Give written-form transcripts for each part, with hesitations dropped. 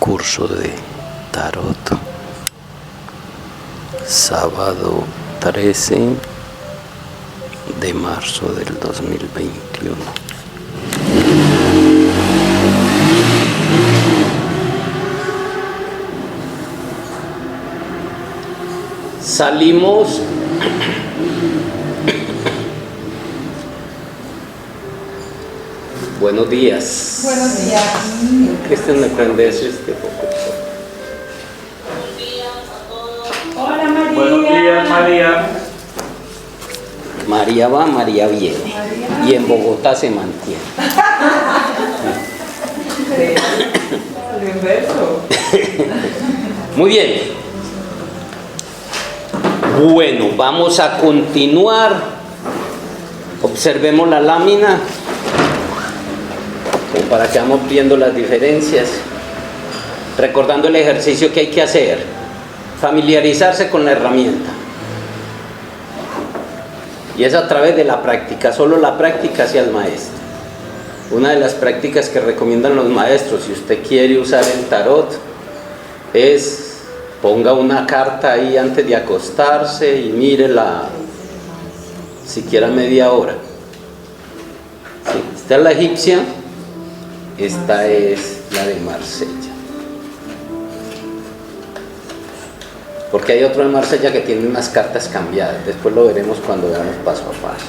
curso de tarot, sábado 13 de marzo del 2021. Salimos buenos días. Buenos días. Cristian, ¿me prendes poco? Buenos días a todos. Hola María. Buenos días, María. María va, María viene. Y en Bogotá se mantiene. Lo inverso. Muy bien. Bueno, vamos a continuar. Observemos la lámina, como para que vamos viendo las diferencias. Recordando el ejercicio que hay que hacer. Familiarizarse con la herramienta. Y es a través de la práctica, solo la práctica hacia el maestro. Una de las prácticas que recomiendan los maestros, si usted quiere usar el tarot, es ponga una carta ahí antes de acostarse y mírela siquiera media hora. Sí, esta es la egipcia, esta es la de Marsella. Porque hay otro de Marsella que tiene unas cartas cambiadas. Después lo veremos cuando veamos paso a paso.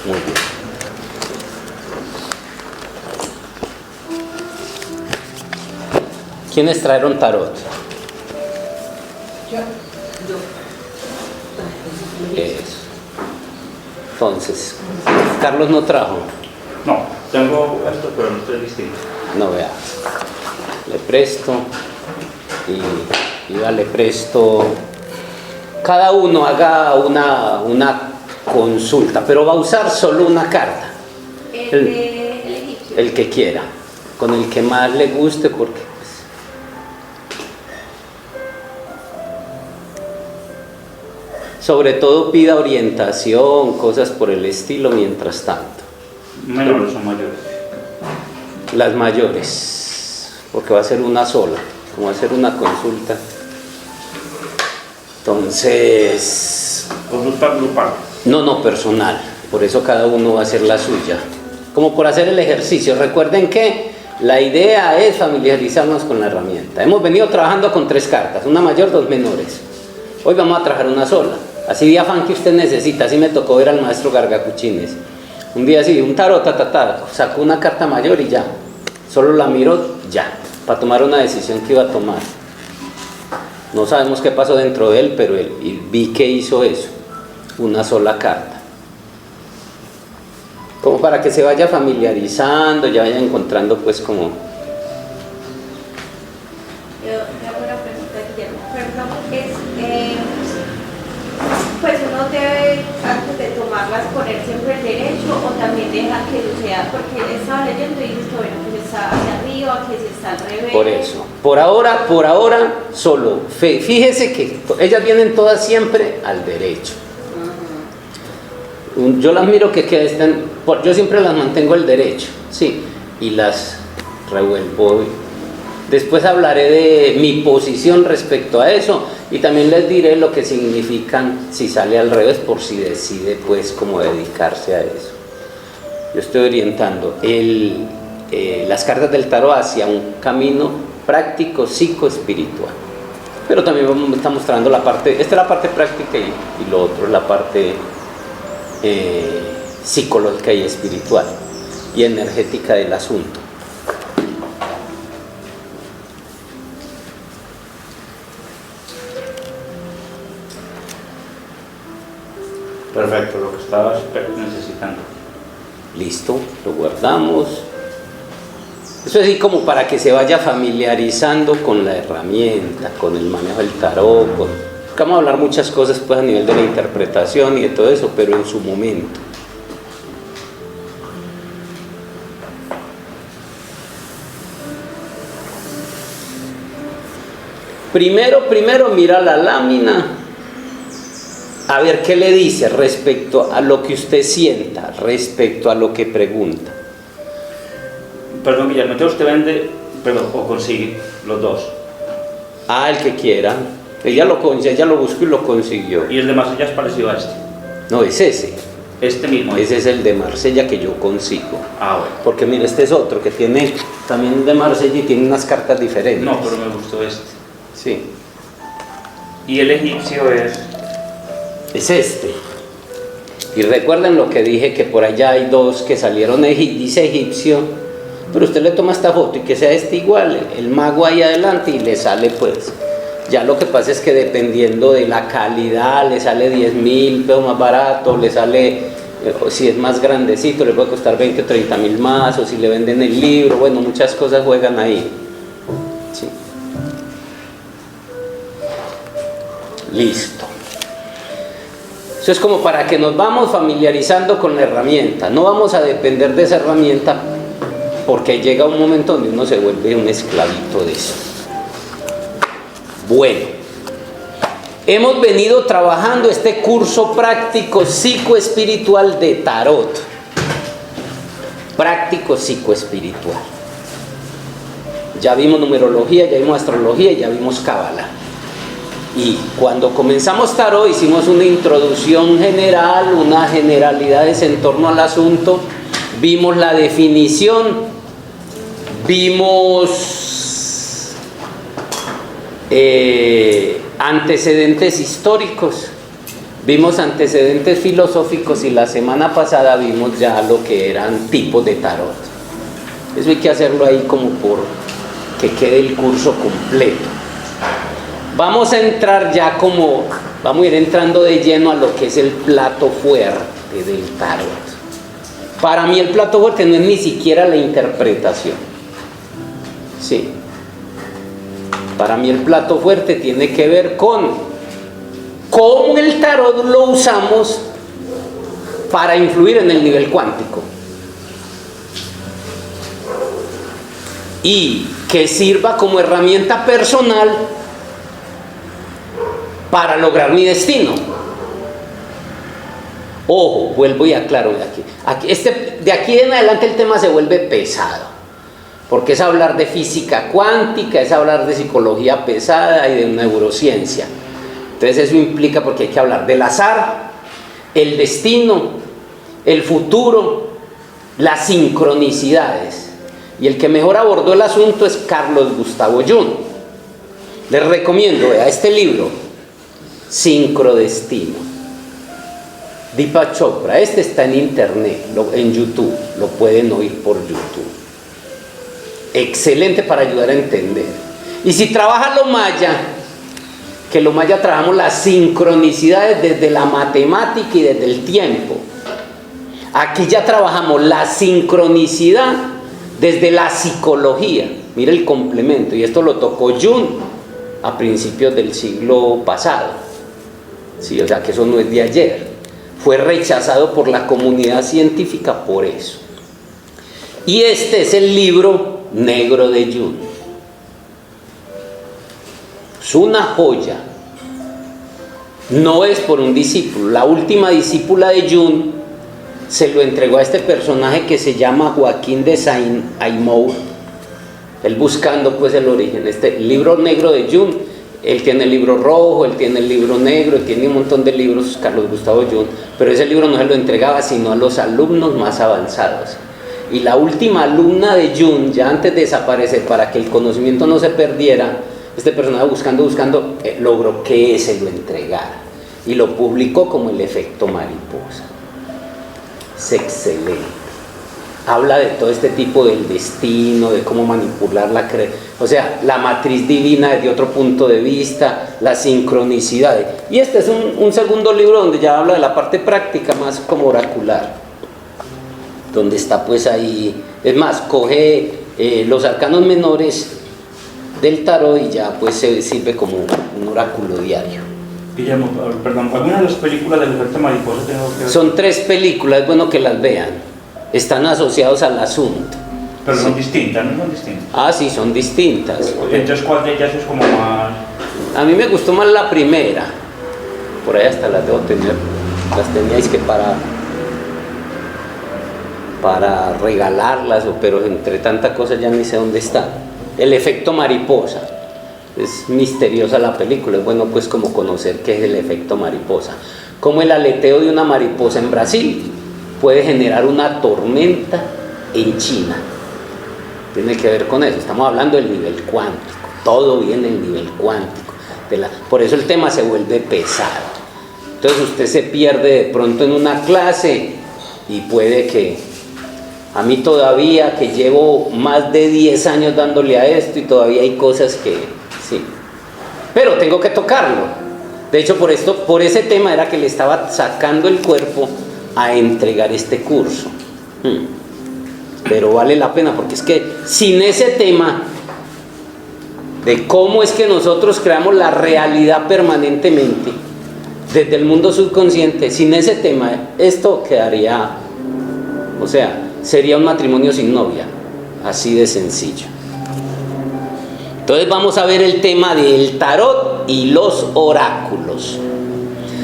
Muy bien. ¿Quiénes trajeron tarot? Yo. Eso. Entonces, Carlos no trajo. No, tengo esto, pero no estoy distinto. No, vea. Le presto y ya le presto. Cada uno haga una consulta, pero va a usar solo una carta. El que quiera, con el que más le guste, porque sobre todo pida orientación, cosas por el estilo mientras tanto. Menores o mayores. Las mayores, porque va a ser una sola, como va a ser una consulta. Entonces... Consulta grupal. No, personal. Por eso cada uno va a hacer la suya. Como por hacer el ejercicio. Recuerden que la idea es familiarizarnos con la herramienta. Hemos venido trabajando con 3 cartas, una mayor, 2 menores. Hoy vamos a trabajar una sola. Así de afán que usted necesita. Así me tocó ver al maestro Gargacuchines. Un día así, un tarot, sacó una carta mayor y ya. Solo la miró, ya. Para tomar una decisión que iba a tomar. No sabemos qué pasó dentro de él, pero y vi que hizo eso. Una sola carta. Como para que se vaya familiarizando, ya vaya encontrando pues como... Yo hago una pregunta, Guillermo. Perdón, pues uno debe, antes de tomarlas, poner siempre el derecho o también deja que lo sea, porque él estaba leyendo y dice, bueno, pues está hacia arriba, que si está al revés. Por eso, por ahora, solo, fíjese que ellas vienen todas siempre al derecho. Yo las miro que están, yo siempre las mantengo al derecho, sí, y las revuelvo. Después hablaré de mi posición respecto a eso y también les diré lo que significan si sale al revés, por si decide pues cómo dedicarse a eso. Yo estoy orientando las cartas del tarot hacia un camino práctico, psicoespiritual. Pero también me está mostrando la parte, esta es la parte práctica y lo otro es la parte psicológica y espiritual y energética del asunto. Perfecto, lo que estabas necesitando. Listo, lo guardamos. Eso es así como para que se vaya familiarizando con la herramienta, con el manejo del tarot. Vamos a hablar muchas cosas pues a nivel de la interpretación y de todo eso, pero en su momento. Primero mira la lámina, a ver qué le dice respecto a lo que usted sienta, respecto a lo que pregunta. Perdón, Guillermo, entonces usted vende, o consigue los dos. Ah, el que quiera. Ella lo buscó y lo consiguió. Y el de Marsella es parecido a este. No, es ese. Este mismo. Ese es el de Marsella que yo consigo. Ah, bueno. Porque mira, este es otro que tiene también de Marsella y tiene unas cartas diferentes. No, pero me gustó este. Sí. Y el egipcio Es este. Y recuerden lo que dije, que por allá hay dos que salieron, dice egipcio, pero usted le toma esta foto y que sea este igual, el mago ahí adelante y le sale pues. Ya lo que pasa es que dependiendo de la calidad, le sale 10.000 pesos más barato, le sale, si es más grandecito, le puede costar 20 o 30.000 más, o si le venden el libro, bueno, muchas cosas juegan ahí. Sí. Listo. Eso es como para que nos vamos familiarizando con la herramienta. No vamos a depender de esa herramienta porque llega un momento donde uno se vuelve un esclavito de eso. Bueno, hemos venido trabajando este curso práctico psicoespiritual de tarot. Práctico psicoespiritual. Ya vimos numerología, ya vimos astrología, ya vimos cábala. Y cuando comenzamos tarot hicimos una introducción general, unas generalidades en torno al asunto, vimos la definición, vimos antecedentes históricos, vimos antecedentes filosóficos y la semana pasada vimos ya lo que eran tipos de tarot. Eso hay que hacerlo ahí como por que quede el curso completo. Vamos a entrar ya vamos a ir entrando de lleno a lo que es el plato fuerte del tarot. Para mí el plato fuerte no es ni siquiera la interpretación. Sí. Para mí el plato fuerte tiene que ver con cómo el tarot lo usamos para influir en el nivel cuántico. Y que sirva como herramienta personal para lograr mi destino. Ojo, vuelvo y aclaro de aquí en adelante el tema se vuelve pesado, porque es hablar de física cuántica, es hablar de psicología pesada y de neurociencia. Entonces eso implica, porque hay que hablar del azar, el destino, el futuro, las sincronicidades. Y el que mejor abordó el asunto es Carlos Gustavo Jung. Les recomiendo este libro, Sincrodestino, Deepak Chopra. Este está en internet, en YouTube, lo pueden oír por YouTube. Excelente para ayudar a entender. Y si trabaja lo maya, que lo maya trabajamos las sincronicidades desde la matemática y desde el tiempo. Aquí ya trabajamos la sincronicidad desde la psicología. Mira el complemento, y esto lo tocó Jung a principios del siglo pasado. Sí, o sea que eso no es de ayer. Fue rechazado por la comunidad científica por eso. Y este es el libro negro de Jung. Es una joya. No es por un discípulo. La última discípula de Jung se lo entregó a este personaje que se llama Joaquín de Saint-Amour. Él buscando pues el origen. Este libro negro de Jung, él tiene el libro rojo, él tiene el libro negro, él tiene un montón de libros, Carlos Gustavo Jung, pero ese libro no se lo entregaba sino a los alumnos más avanzados. Y la última alumna de Jung, ya antes de desaparecer, para que el conocimiento no se perdiera, este personaje buscando, logró que se lo entregara y lo publicó como El efecto mariposa. Es excelente. Habla de todo este tipo del destino, de cómo manipular o sea, la matriz divina desde otro punto de vista, las sincronicidades. Y este es un segundo libro donde ya habla de la parte práctica, más como oracular, donde está pues ahí, es más, coge los arcanos menores del tarot y ya pues se sirve como un oráculo diario. Guillermo, perdón, ¿alguna de las películas del efecto mariposa tengo que ver? Son 3 películas, es bueno que las vean. Están asociados al asunto. Pero Sí. son distintas, ¿no son distintas? Ah, sí, son distintas. Entonces, ¿cuál de ellas es como más...? A mí me gustó más la primera. Por ahí hasta las debo tener. Las teníais que para regalarlas, pero entre tantas cosas ya ni sé dónde están. El efecto mariposa. es misteriosa la película, es bueno pues como conocer qué es el efecto mariposa. Como el aleteo de una mariposa en Brasil puede generar una tormenta en China. Tiene que ver con eso, estamos hablando del nivel cuántico, todo viene del nivel cuántico. Por eso el tema se vuelve pesado. Entonces usted se pierde de pronto en una clase y puede que, a mí todavía que llevo más de 10 años dándole a esto y todavía hay cosas que, sí, pero tengo que tocarlo. De hecho por ese tema era que le estaba sacando el cuerpo a entregar este curso. Pero vale la pena, porque es que sin ese tema de cómo es que nosotros creamos la realidad permanentemente desde el mundo subconsciente, sin ese tema esto quedaría, o sea, sería un matrimonio sin novia, así de sencillo. Entonces vamos a ver el tema del tarot y los oráculos.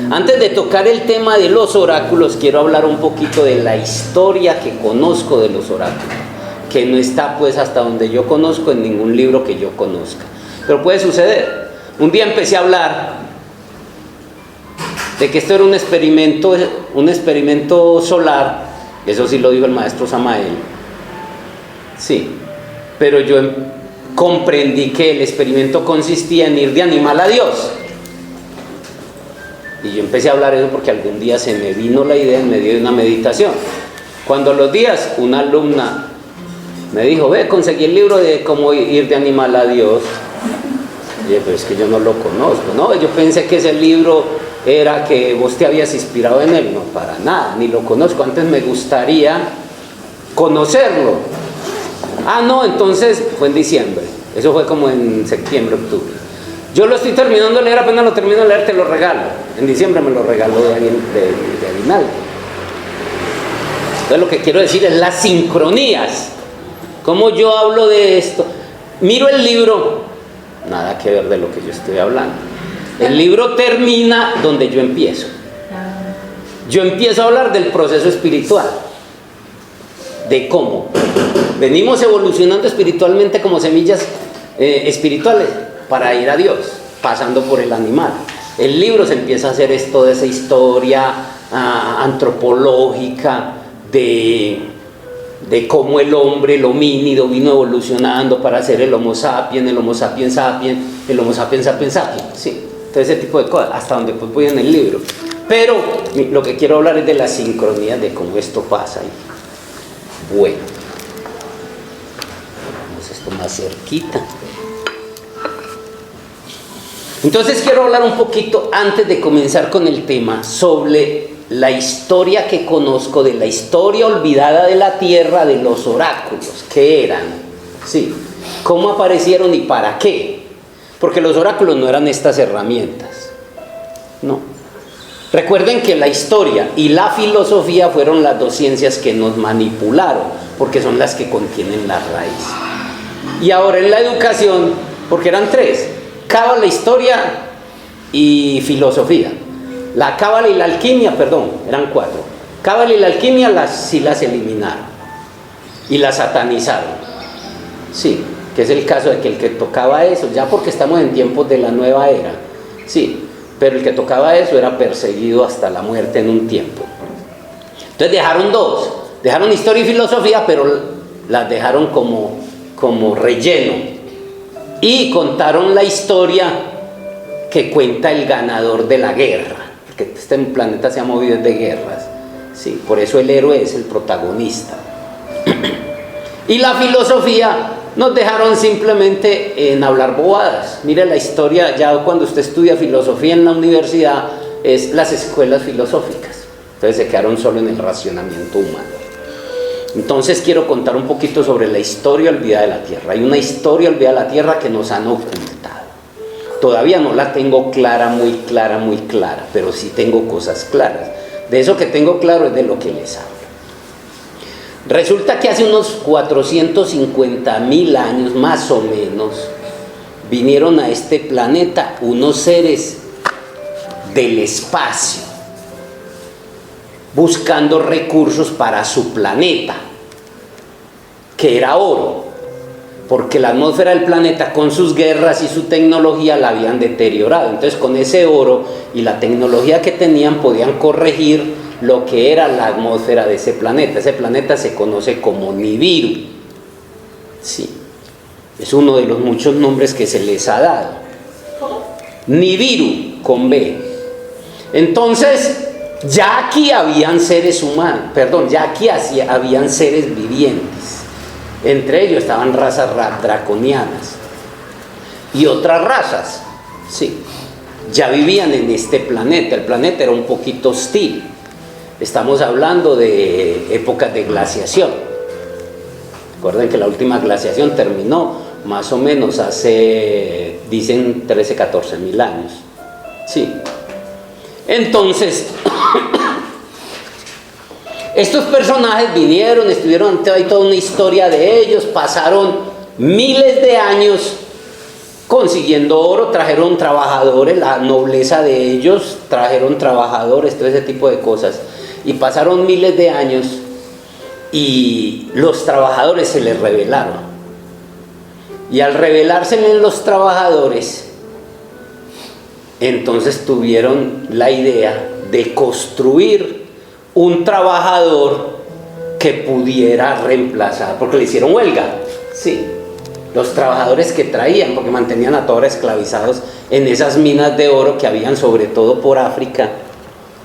Antes de tocar el tema de los oráculos, quiero hablar un poquito de la historia que conozco de los oráculos, que no está pues hasta donde yo conozco en ningún libro que yo conozca, pero puede suceder. Un día empecé a hablar de que esto era un experimento solar, eso sí lo dijo el maestro Samael, sí, pero yo comprendí que el experimento consistía en ir de animal a Dios. Y yo empecé a hablar eso porque algún día se me vino la idea en medio de una meditación. Cuando a los días una alumna me dijo, ve, conseguí el libro de cómo ir de animal a Dios. Y dije, pero es que yo no lo conozco, ¿no? Yo pensé que ese libro era que vos te habías inspirado en él. No, para nada, ni lo conozco. Antes me gustaría conocerlo. Ah, no, entonces fue en diciembre. Eso fue como en septiembre, octubre. Yo lo estoy terminando de leer, apenas lo termino de leer, te lo regalo. En diciembre me lo regaló de aguinaldo. Entonces lo que quiero decir es las sincronías. ¿Cómo yo hablo de esto? Miro el libro, nada que ver de lo que yo estoy hablando. El libro termina donde yo empiezo. Yo empiezo a hablar del proceso espiritual. De cómo venimos evolucionando espiritualmente como semillas espirituales para ir a Dios, pasando por el animal. El libro se empieza a hacer esto de esa historia antropológica de cómo el hombre, el homínido, vino evolucionando para ser el Homo sapiens, el Homo sapiens sapiens, el Homo sapiens sapiens sapiens, sí, todo ese tipo de cosas, hasta donde pues voy en el libro. Pero lo que quiero hablar es de la sincronía, de cómo esto pasa. Bueno, vamos esto más cerquita. Entonces quiero hablar un poquito, antes de comenzar con el tema, sobre la historia que conozco, de la historia olvidada de la tierra, de los oráculos. ¿Qué eran? Sí. ¿Cómo aparecieron y para qué? Porque los oráculos no eran estas herramientas. No. Recuerden que la historia y la filosofía fueron las dos ciencias que nos manipularon, porque son las que contienen la raíz. Y ahora en la educación, porque eran tres: cábala, historia y filosofía. La cábala y la alquimia, eran cuatro. Cábala y la alquimia sí las eliminaron y las satanizaron. Sí, que es el caso de que el que tocaba eso, ya porque estamos en tiempos de la nueva era, sí, pero el que tocaba eso era perseguido hasta la muerte en un tiempo. Entonces dejaron dos, dejaron historia y filosofía, pero las dejaron como relleno. Y contaron la historia que cuenta el ganador de la guerra, porque este planeta se ha movido de guerras, sí, por eso el héroe es el protagonista. Y la filosofía nos dejaron simplemente en hablar bobadas. Mire la historia, ya cuando usted estudia filosofía en la universidad, es las escuelas filosóficas. Entonces se quedaron solo en el racionamiento humano. Entonces quiero contar un poquito sobre la historia olvidada de la Tierra. Hay una historia olvidada de la Tierra que nos han ocultado. Todavía no la tengo clara, muy clara, pero sí tengo cosas claras. De eso que tengo claro es de lo que les hablo. Resulta que hace unos 450,000 años, más o menos, vinieron a este planeta unos seres del espacio, buscando recursos para su planeta, que era oro. porque la atmósfera del planeta con sus guerras y su tecnología la habían deteriorado. Entonces con ese oro y la tecnología que tenían podían corregir lo que era la atmósfera de ese planeta. Ese planeta se conoce como Nibiru. Sí, es uno de los muchos nombres que se les ha dado. ¿Cómo? Nibiru con B. Entonces ya aquí habían seres humanos, ya aquí habían seres vivientes. Entre ellos estaban razas draconianas y otras razas, sí, ya vivían en este planeta. El planeta era un poquito hostil. Estamos hablando de épocas de glaciación. Recuerden que la última glaciación terminó más o menos hace, dicen, 13, 14 mil años. Sí. Entonces, estos personajes vinieron, estuvieron, hay toda una historia de ellos, pasaron miles de años consiguiendo oro, trajeron trabajadores, la nobleza de ellos, trajeron trabajadores, todo ese tipo de cosas. Y pasaron miles de años y los trabajadores se les rebelaron. Y al rebelarse los trabajadores, entonces tuvieron la idea de construir un trabajador que pudiera reemplazar, porque le hicieron huelga, sí, los trabajadores que traían, porque mantenían a todos esclavizados en esas minas de oro que habían sobre todo por África,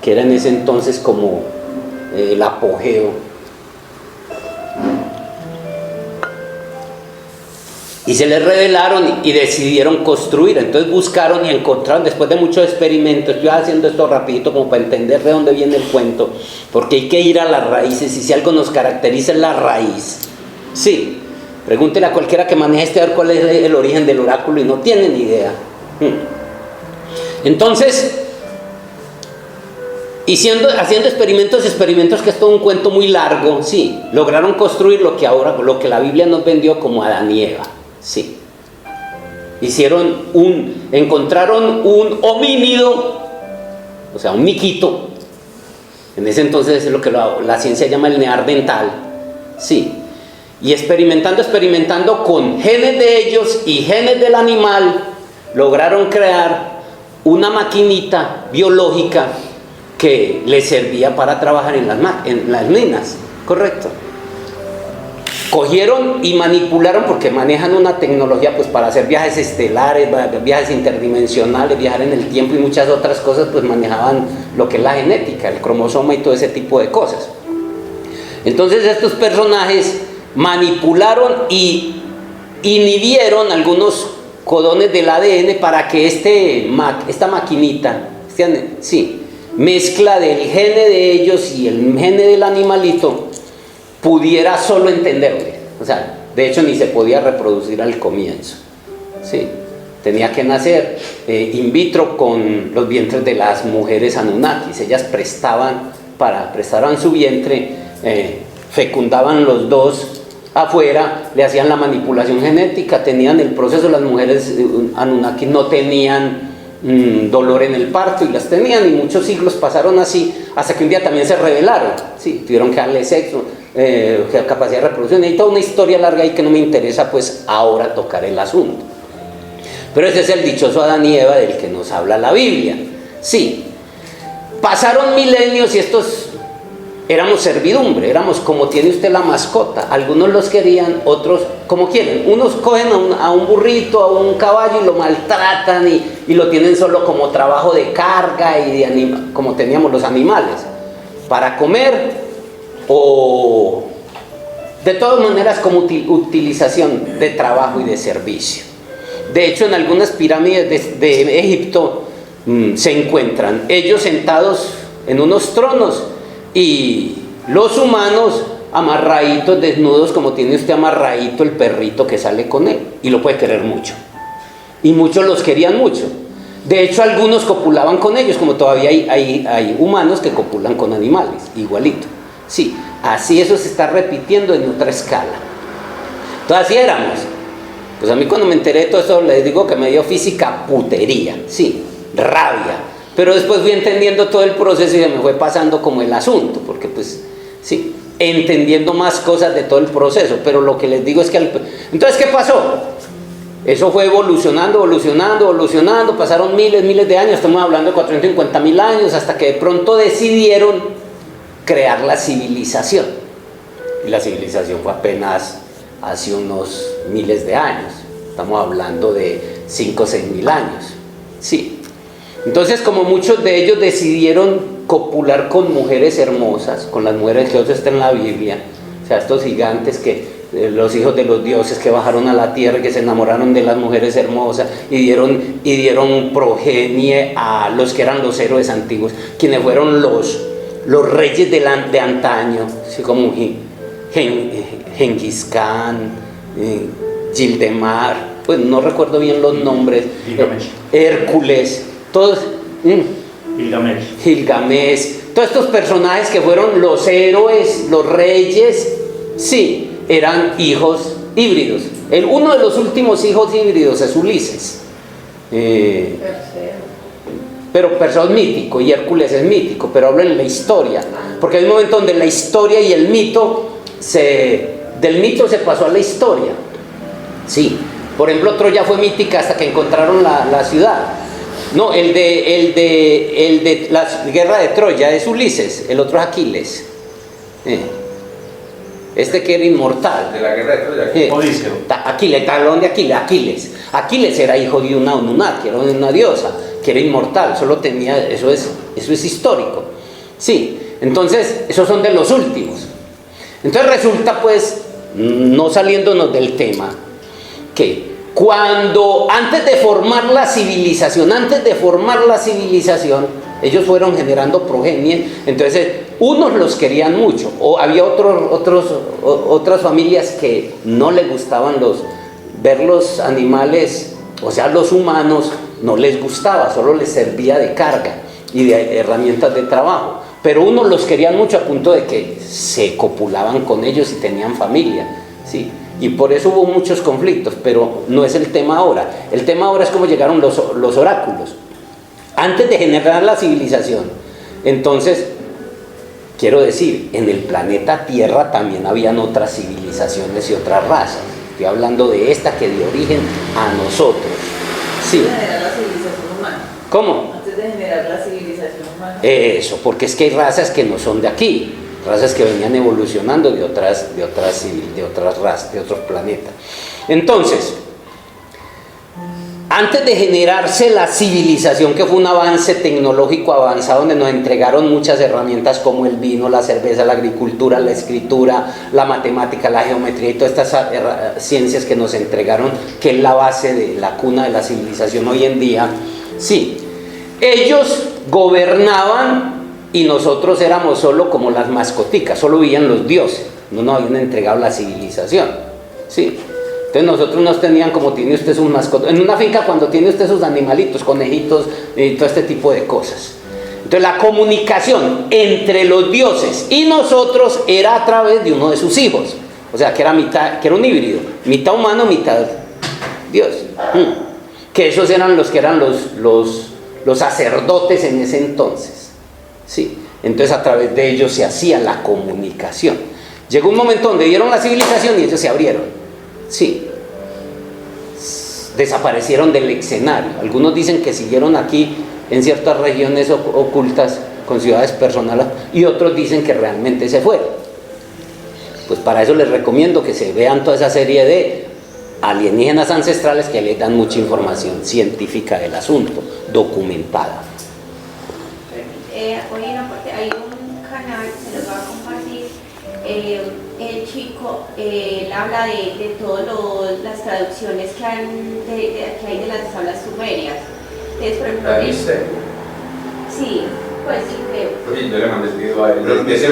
que era en ese entonces como el apogeo. Y se les rebelaron y decidieron construir. Entonces buscaron y encontraron, después de muchos experimentos. Yo haciendo esto rapidito como para entender de dónde viene el cuento, porque hay que ir a las raíces, y si algo nos caracteriza es la raíz. Sí, pregúntele a cualquiera que maneje a ver cuál es el origen del oráculo y no tiene ni idea. Entonces, haciendo experimentos, que es todo un cuento muy largo, sí, lograron construir lo que la Biblia nos vendió como Adán y Eva. Sí, encontraron un homínido, o sea, un miquito. En ese entonces es lo que la ciencia llama el neandertal. Sí, y experimentando con genes de ellos y genes del animal, lograron crear una maquinita biológica que les servía para trabajar en las minas, correcto. Cogieron y manipularon, porque manejan una tecnología pues para hacer viajes estelares, viajes interdimensionales, viajar en el tiempo y muchas otras cosas, pues manejaban lo que es la genética, el cromosoma y todo ese tipo de cosas. Entonces estos personajes manipularon y inhibieron algunos codones del ADN para que esta maquinita, mezcla del gene de ellos y el gene del animalito, pudiera solo entenderle. O sea, de hecho ni se podía reproducir al comienzo. Sí, tenía que nacer in vitro con los vientres de las mujeres Anunnakis. Ellas prestaban su vientre, fecundaban los dos afuera, le hacían la manipulación genética, tenían el proceso. Las mujeres Anunnakis no tenían dolor en el parto y las tenían, y muchos siglos pasaron así, hasta que un día también se rebelaron, sí, tuvieron que darle sexo, capacidad de reproducción. Hay toda una historia larga ahí que no me interesa pues ahora tocar el asunto, pero ese es el dichoso Adán y Eva del que nos habla la Biblia. Sí, pasaron milenios y estos éramos servidumbre, éramos como tiene usted la mascota. Algunos los querían, otros como quieren. Unos cogen a un burrito, a un caballo y lo maltratan y lo tienen solo como trabajo de carga y como teníamos los animales, para comer, o de todas maneras como utilización de trabajo y de servicio. De hecho, en algunas pirámides de Egipto se encuentran ellos sentados en unos tronos y los humanos amarraditos, desnudos, como tiene usted amarradito el perrito que sale con él, y lo puede querer mucho, y muchos los querían mucho. De hecho, algunos copulaban con ellos, como todavía hay humanos que copulan con animales, igualito. Sí, así eso se está repitiendo en otra escala. Entonces así éramos. Pues a mí cuando me enteré de todo eso, les digo que me dio física putería, sí, rabia. Pero después fui entendiendo todo el proceso y se me fue pasando como el asunto, porque pues sí, entendiendo más cosas de todo el proceso. Pero lo que les digo es que Entonces, ¿qué pasó? Eso fue evolucionando, pasaron miles de años, estamos hablando de 450.000 años, hasta que de pronto decidieron crear la civilización. Y la civilización fue apenas hace unos miles de años, estamos hablando de 5 o 6.000 años. Sí. Entonces, como muchos de ellos decidieron copular con mujeres hermosas, con las mujeres que Dios está en la Biblia, o sea, estos gigantes que los hijos de los dioses que bajaron a la tierra, que se enamoraron de las mujeres hermosas y dieron progenie a los que eran los héroes antiguos, quienes fueron los reyes de antaño, así como Gengis Khan, Gildemar, pues no recuerdo bien los nombres, Hércules, todos, Gilgamesh, todos estos personajes que fueron los héroes, los reyes, sí, eran hijos híbridos. Uno de los últimos hijos híbridos es Ulises, pero Perseo es mítico y Hércules es mítico, pero hablo en la historia, porque hay un momento donde la historia y el mito del mito se pasó a la historia. Sí, por ejemplo, Troya fue mítica hasta que encontraron la ciudad. No, el de la guerra de Troya es Ulises, el otro es Aquiles. Este que era inmortal. De la guerra de Troya. Odiseo. Aquiles, talón de Aquiles. Aquiles era hijo de una Onunnaki, era una diosa, que era inmortal, solo tenía, eso es histórico. Sí, entonces, esos son de los últimos. Entonces resulta, pues, no saliéndonos del tema, que antes de formar la civilización, ellos fueron generando progenie. Entonces, unos los querían mucho, o había otras familias que no les gustaban ver los animales, o sea, los humanos, no les gustaba, solo les servía de carga y de herramientas de trabajo. Pero unos los querían mucho a punto de que se copulaban con ellos y tenían familia, ¿sí? Y por eso hubo muchos conflictos, pero no es el tema ahora. El tema ahora es cómo llegaron los oráculos. Antes de generar la civilización, entonces, quiero decir, en el planeta Tierra también habían otras civilizaciones y otras razas. Estoy hablando de esta que dio origen a nosotros. Sí. Antes de generar la civilización humana. ¿Cómo? Antes de generar la civilización humana. Eso, porque es que hay razas que no son de aquí, razas que venían evolucionando de otras razas, de otros planetas. Entonces, antes de generarse la civilización, que fue un avance tecnológico avanzado, donde nos entregaron muchas herramientas como el vino, la cerveza, la agricultura, la escritura, la matemática, la geometría y todas estas ciencias que nos entregaron, que es la base de la cuna de la civilización hoy en día, sí, ellos gobernaban y nosotros éramos solo como las mascoticas, solo vivían los dioses, no nos habían entregado la civilización, sí. Entonces nosotros nos tenían como tiene usted sus mascotas. En una finca cuando tiene usted sus animalitos, conejitos y todo este tipo de cosas. Entonces la comunicación entre los dioses y nosotros era a través de uno de sus hijos. O sea, que era un híbrido, mitad humano, mitad Dios. Que esos eran los que eran los sacerdotes en ese entonces. Sí. Entonces a través de ellos se hacía la comunicación. Llegó un momento donde dieron la civilización y ellos se abrieron. Sí, desaparecieron del escenario. Algunos dicen que siguieron aquí en ciertas regiones ocultas con ciudades personales y otros dicen que realmente se fueron. Pues para eso les recomiendo que se vean toda esa serie de alienígenas ancestrales que les dan mucha información científica del asunto, documentada. Hoy en aporte hay un canal, se los voy a compartir. El chico él habla de todas las traducciones que hay de las tablas sumerias. Entonces, por ejemplo, ¿viste? Sí, pues sí creo. Oye, yo le mandé el video a él. Ese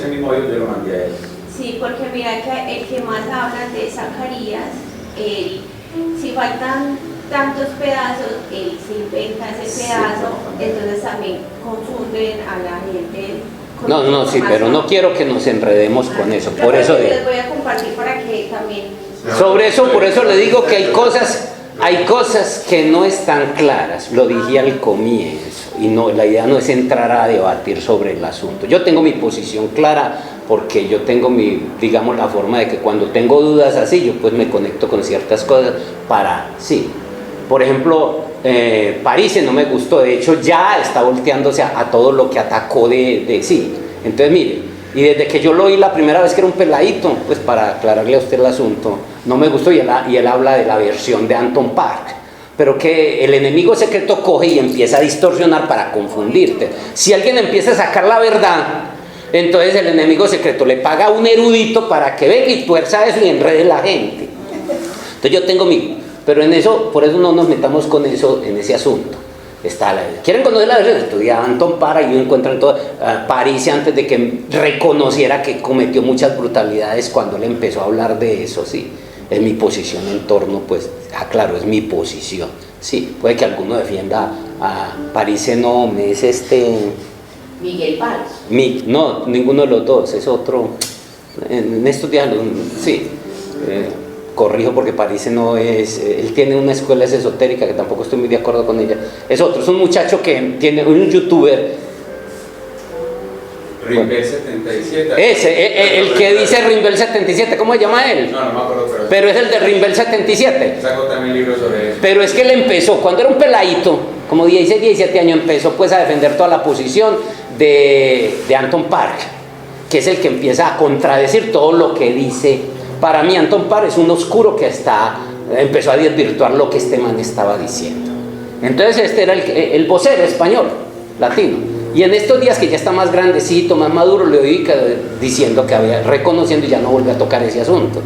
mismo video yo lo mandé a él. Sí, porque mira que el que más habla de Zacarías, si faltan tantos pedazos, él se inventa ese pedazo, entonces también confunden a la gente. No, sí, pero no quiero que nos enredemos con eso. Por eso les voy a compartir para que también. Sobre eso, por eso le digo que hay cosas que no están claras. Lo dije al comienzo y no, la idea no es entrar a debatir sobre el asunto. Yo tengo mi posición clara porque yo tengo digamos, la forma de que cuando tengo dudas así, yo pues me conecto con ciertas cosas sí. Por ejemplo, París no me gustó, de hecho ya está volteándose a todo lo que atacó sí. Entonces mire, y desde que yo lo oí la primera vez que era un peladito, pues para aclararle a usted el asunto, no me gustó, y él habla de la versión de Anton Park, pero que el enemigo secreto coge y empieza a distorsionar para confundirte. Si alguien empieza a sacar la verdad, entonces el enemigo secreto le paga a un erudito para que venga y tuerza eso y enrede la gente. Entonces yo tengo pero en eso, por eso no nos metamos con eso, en ese asunto. ¿Quieren conocer la versión? Estudia Anton Park y encuentran todo. París, antes de que reconociera que cometió muchas brutalidades, cuando él empezó a hablar de eso, sí. Es mi posición en torno, pues, claro, es mi posición. Sí, puede que alguno defienda a París, no, es Miguel Valls. No, ninguno de los dos, es otro. En estos días, sí. Corrijo porque París no es, él tiene una escuela esotérica que tampoco estoy muy de acuerdo con ella. Es otro, es un muchacho que tiene un youtuber. Rimbel 77. Ese, el que dice Rimbel 77, ¿cómo se llama él? No me acuerdo, pero es el de Rimbel 77. Saco también libros sobre eso. Pero es que él empezó, cuando era un peladito, como 16, 17 años, empezó pues a defender toda la posición de Anton Park, que es el que empieza a contradecir todo lo que dice. Para mí Anton Park es un oscuro que empezó a desvirtuar lo que este man estaba diciendo. Entonces este era el vocero español, latino. Y en estos días que ya está más grandecito, más maduro, le oí diciendo que reconociendo y ya no vuelve a tocar ese asunto.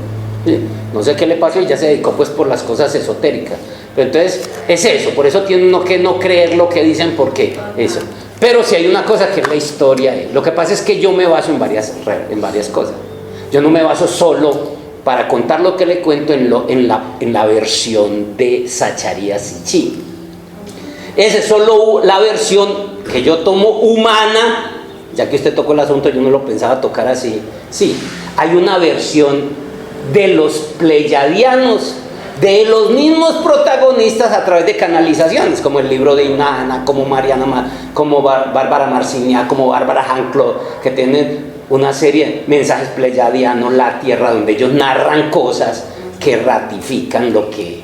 ¿Sí? No sé qué le pasó y ya se dedicó pues por las cosas esotéricas. Pero entonces es eso, por eso tiene uno que no creer lo que dicen, porque eso. Pero si hay una cosa que es la historia, lo que pasa es que yo me baso en varias cosas. Yo no me baso solo para contar lo que le cuento en la versión de Zacharías Sitchin. Esa es solo la versión que yo tomo humana, ya que usted tocó el asunto, yo no lo pensaba tocar así. Sí, hay una versión de los pleyadianos, de los mismos protagonistas a través de canalizaciones, como el libro de Inanna, como como Bárbara Marciniak, como Bárbara Jean-Claude, que tienen una serie de mensajes pleyadianos, la tierra, donde ellos narran cosas que ratifican lo que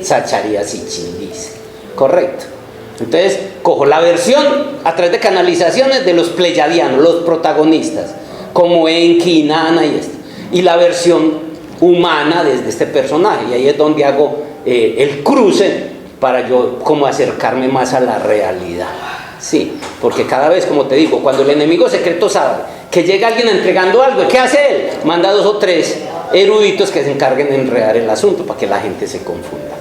Zacharías Sitchin dice. Correcto. Entonces, cojo la versión a través de canalizaciones de los pleyadianos, los protagonistas, como Enki, Inanna y esto, y la versión humana desde este personaje, y ahí es donde hago el cruce para yo como acercarme más a la realidad. Sí, porque cada vez, como te digo, cuando el enemigo secreto sabe que llega alguien entregando algo, ¿qué hace él? Manda 2 o 3 eruditos que se encarguen de enredar el asunto para que la gente se confunda.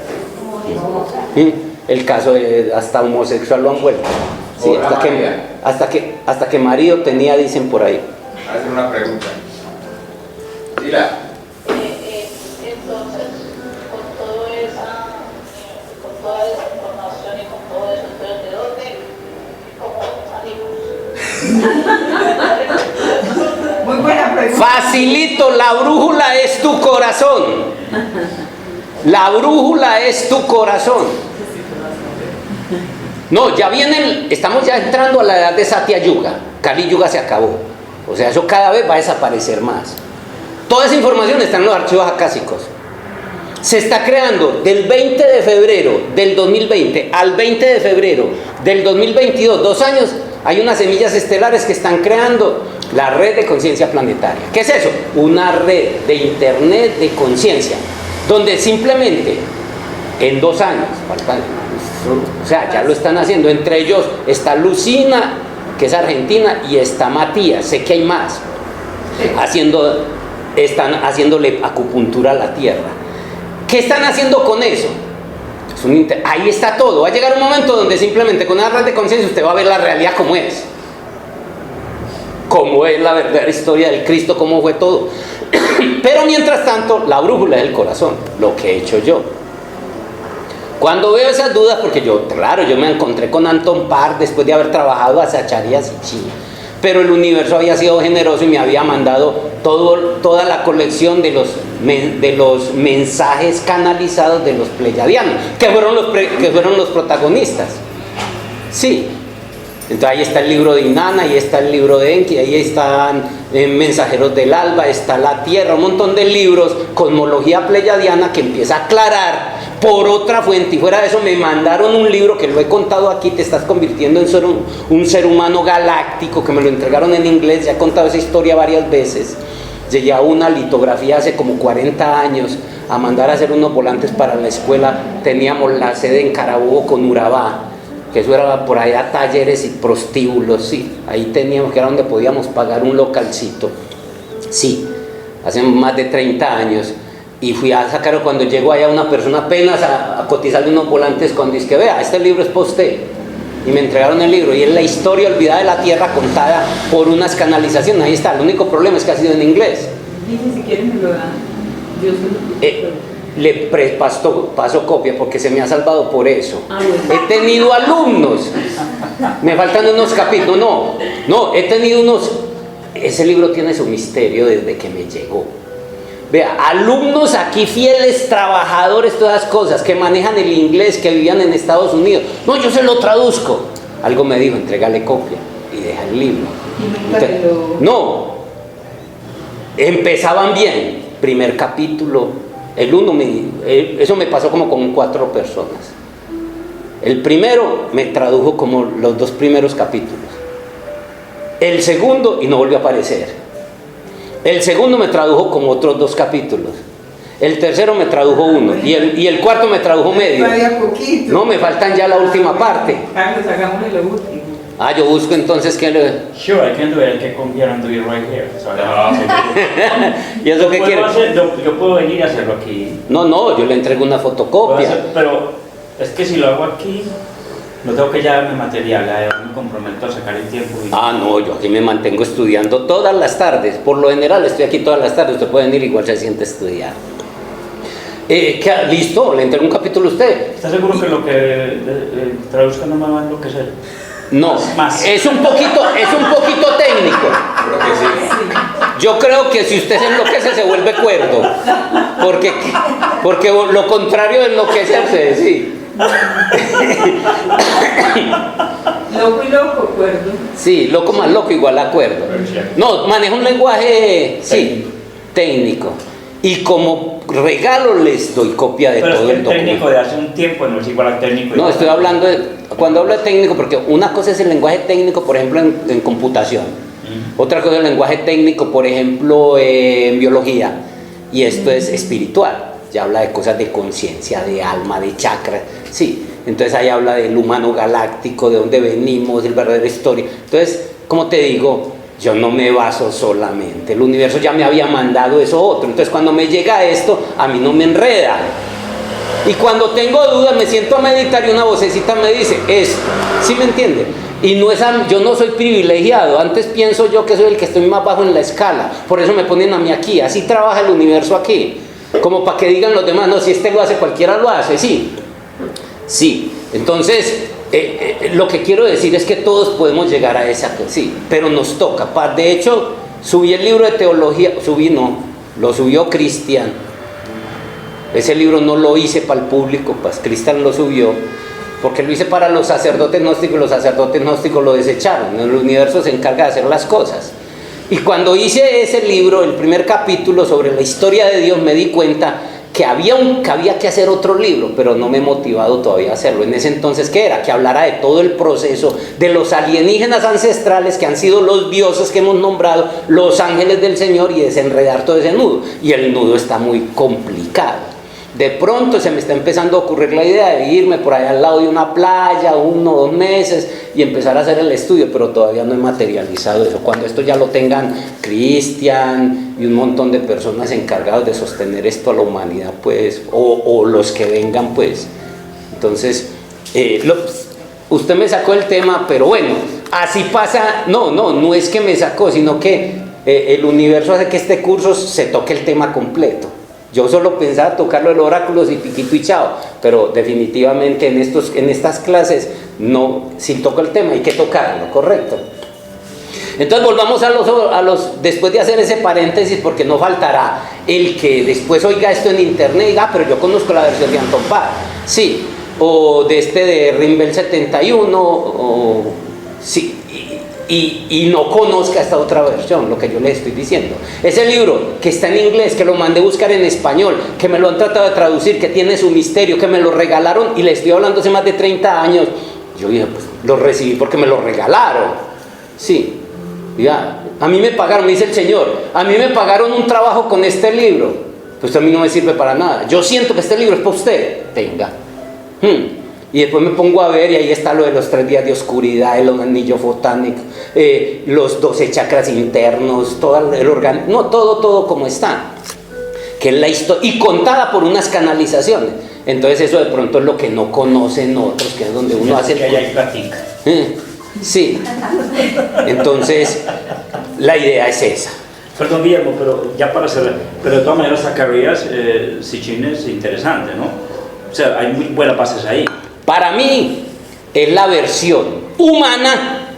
El caso de hasta homosexual lo han vuelto. Sí, hasta que marido tenía, dicen por ahí. Hacer una pregunta. Dila. Entonces, con toda esa información y con todo eso, entonces, ¿de dónde? ¿Cómo salimos? Muy buena pregunta. Facilito, la brújula es tu corazón. La brújula es tu corazón. No, estamos ya entrando a la edad de Satya Yuga. Kali Yuga se acabó. O sea, eso cada vez va a desaparecer más. Toda esa información está en los archivos acásicos. Se está creando del 20 de febrero del 2020 al 20 de febrero del 2022, 2 años, hay unas semillas estelares que están creando la red de conciencia planetaria. ¿Qué es eso? Una red de internet de conciencia, donde simplemente en 2 años, o sea, ya lo están haciendo. Entre ellos está Lucina, que es argentina, y está Matías, sé que hay más, están haciéndole acupuntura a la tierra. ¿Qué están haciendo con eso? Ahí está todo. Va a llegar un momento donde simplemente con una red de conciencia usted va a ver la realidad como es la verdadera historia del Cristo, cómo fue todo. Pero mientras tanto, la brújula es el corazón, lo que he hecho yo. Cuando veo esas dudas, porque yo me encontré con Anton Park después de haber trabajado a Zacharías Sitchin, pero el universo había sido generoso y me había mandado toda la colección de los mensajes canalizados de los pleyadianos, que fueron los protagonistas. Sí, Entonces ahí está el libro de Inanna, ahí está el libro de Enki, ahí están Mensajeros del Alba, está La Tierra, un montón de libros, cosmología pleyadiana, que empieza a aclarar por otra fuente. Y fuera de eso me mandaron un libro que lo he contado aquí, Te estás convirtiendo en un ser humano galáctico, que me lo entregaron en inglés, ya he contado esa historia varias veces. Llegué a una litografía hace como 40 años a mandar a hacer unos volantes para la escuela. Teníamos la sede en Carabobo con Urabá, que eso era por allá talleres y prostíbulos, sí, ahí teníamos, que era donde podíamos pagar un localcito, sí, hace más de 30 años, y fui a sacar, cuando llegó allá una persona apenas a cotizarle unos volantes, cuando dice que vea, este libro es para usted, y me entregaron el libro, y es la historia olvidada de la Tierra contada por unas canalizaciones, ahí está, el único problema es que ha sido en inglés. Dice, si quieren me lo dan, Dios Le paso copia porque se me ha salvado por eso. Bueno. He tenido alumnos, me faltan unos capítulos, no, he tenido unos, ese libro tiene su misterio desde que me llegó. Vea, alumnos aquí fieles, trabajadores, todas las cosas, que manejan el inglés, que vivían en Estados Unidos. No, yo se lo traduzco. Algo me dijo, entrégale copia y deja el libro. No, empezaban bien, primer capítulo. Eso me pasó como con 4 personas. El primero me tradujo como los 2 primeros capítulos. El segundo, y no volvió a aparecer. El segundo me tradujo como otros 2 capítulos. El tercero me tradujo 1. Y el cuarto me tradujo medio. No, me faltan ya la última parte. Carlos, hagámosle lo último. Yo busco entonces que le... Sure, I can do it. I can come here and do it right here. So ¿Y eso qué quiere? Yo puedo venir a hacerlo aquí. No, yo le entrego una fotocopia. Pero es que si lo hago aquí, no tengo que llevarme material. Me comprometo a sacar el tiempo. No, yo aquí me mantengo estudiando todas las tardes. Por lo general estoy aquí todas las tardes. Usted puede venir, igual se siente a estudiar. ¿Listo? ¿Le entrego un capítulo a usted? ¿Está seguro que lo que traduzca no me va a enloquecer? No, Más. es un poquito técnico. Creo que sí. Yo creo que si usted se enloquece se vuelve cuerdo, porque lo contrario de enloquecerse, sí. Loco y loco, cuerdo. Sí, loco más loco igual a cuerdo. No, maneja un lenguaje, sí, técnico. Y como regalo les doy copia de todo el documento. Pero el técnico de hace un tiempo no es igual al técnico. No, estoy hablando cuando hablo de técnico, porque una cosa es el lenguaje técnico, por ejemplo, en computación. Otra cosa es el lenguaje técnico, por ejemplo, en biología. Y esto es espiritual. Ya habla de cosas de conciencia, de alma, de chakra. Sí, entonces ahí habla del humano galáctico, de dónde venimos, el verdadero historia. Entonces, como te digo, yo no me baso solamente. El universo ya me había mandado eso otro. Entonces, cuando me llega esto, a mí no me enreda. Y cuando tengo dudas, me siento a meditar y una vocecita me dice, esto. ¿Sí me entiende? Y yo no soy privilegiado. Antes pienso yo que soy el que estoy más bajo en la escala. Por eso me ponen a mí aquí. Así trabaja el universo aquí. Como para que digan los demás, no, si este lo hace, cualquiera lo hace. Sí. Sí. Entonces, lo que quiero decir es que todos podemos llegar a esa cosa. Sí. Pero nos toca. De hecho, subí el libro de teología. Lo subió Cristian. Ese libro no lo hice para el público, pues Cristian lo subió, porque lo hice para los sacerdotes gnósticos, y los sacerdotes gnósticos lo desecharon. El universo se encarga de hacer las cosas. Y cuando hice ese libro, el primer capítulo sobre la historia de Dios, me di cuenta que había que hacer otro libro, pero no me he motivado todavía a hacerlo. En ese entonces, ¿qué era? Que hablara de todo el proceso de los alienígenas ancestrales, que han sido los dioses que hemos nombrado, los ángeles del Señor, y desenredar todo ese nudo. Y el nudo está muy complicado. De pronto se me está empezando a ocurrir la idea de irme por allá al lado de una playa 1 o 2 meses y empezar a hacer el estudio, pero todavía no he materializado eso. Cuando esto ya lo tengan Cristian y un montón de personas encargadas de sostener esto a la humanidad, pues, o los que vengan, pues. Entonces, usted me sacó el tema, pero bueno, así pasa. No es que me sacó, sino que el universo hace que este curso se toque el tema completo. Yo solo pensaba tocarlo de los oráculos y piquito y chao, pero definitivamente en estas clases, no, si toco el tema hay que tocarlo, ¿correcto? Entonces volvamos a los después de hacer ese paréntesis, porque no faltará el que después oiga esto en internet y diga, pero yo conozco la versión de Anton Paz, sí, o de Rimbel 71, Sí, y no conozca esta otra versión, lo que yo le estoy diciendo. Ese libro que está en inglés, que lo mandé a buscar en español, que me lo han tratado de traducir, que tiene su misterio, que me lo regalaron, y le estoy hablando hace más de 30 años. Yo dije, pues lo recibí porque me lo regalaron. Sí, ya, a mí me pagaron, me dice el Señor, a mí me pagaron un trabajo con este libro, pues a mí no me sirve para nada. Yo siento que este libro es para usted, tenga. Y después me pongo a ver y ahí está lo de los 3 días de oscuridad, el anillo fotánico, los 12 chakras internos, todo el organismo, no, todo como está, que es la historia, y contada por unas canalizaciones. Entonces eso de pronto es lo que no conocen otros, que es donde uno hace... Que allá hay platica. Sí, entonces la idea es esa. Perdón, Guillermo, pero ya para cerrar, pero de todas maneras Zacarías Sitchin es interesante, ¿no? O sea, hay muy buenas bases ahí. Para mí es la versión humana,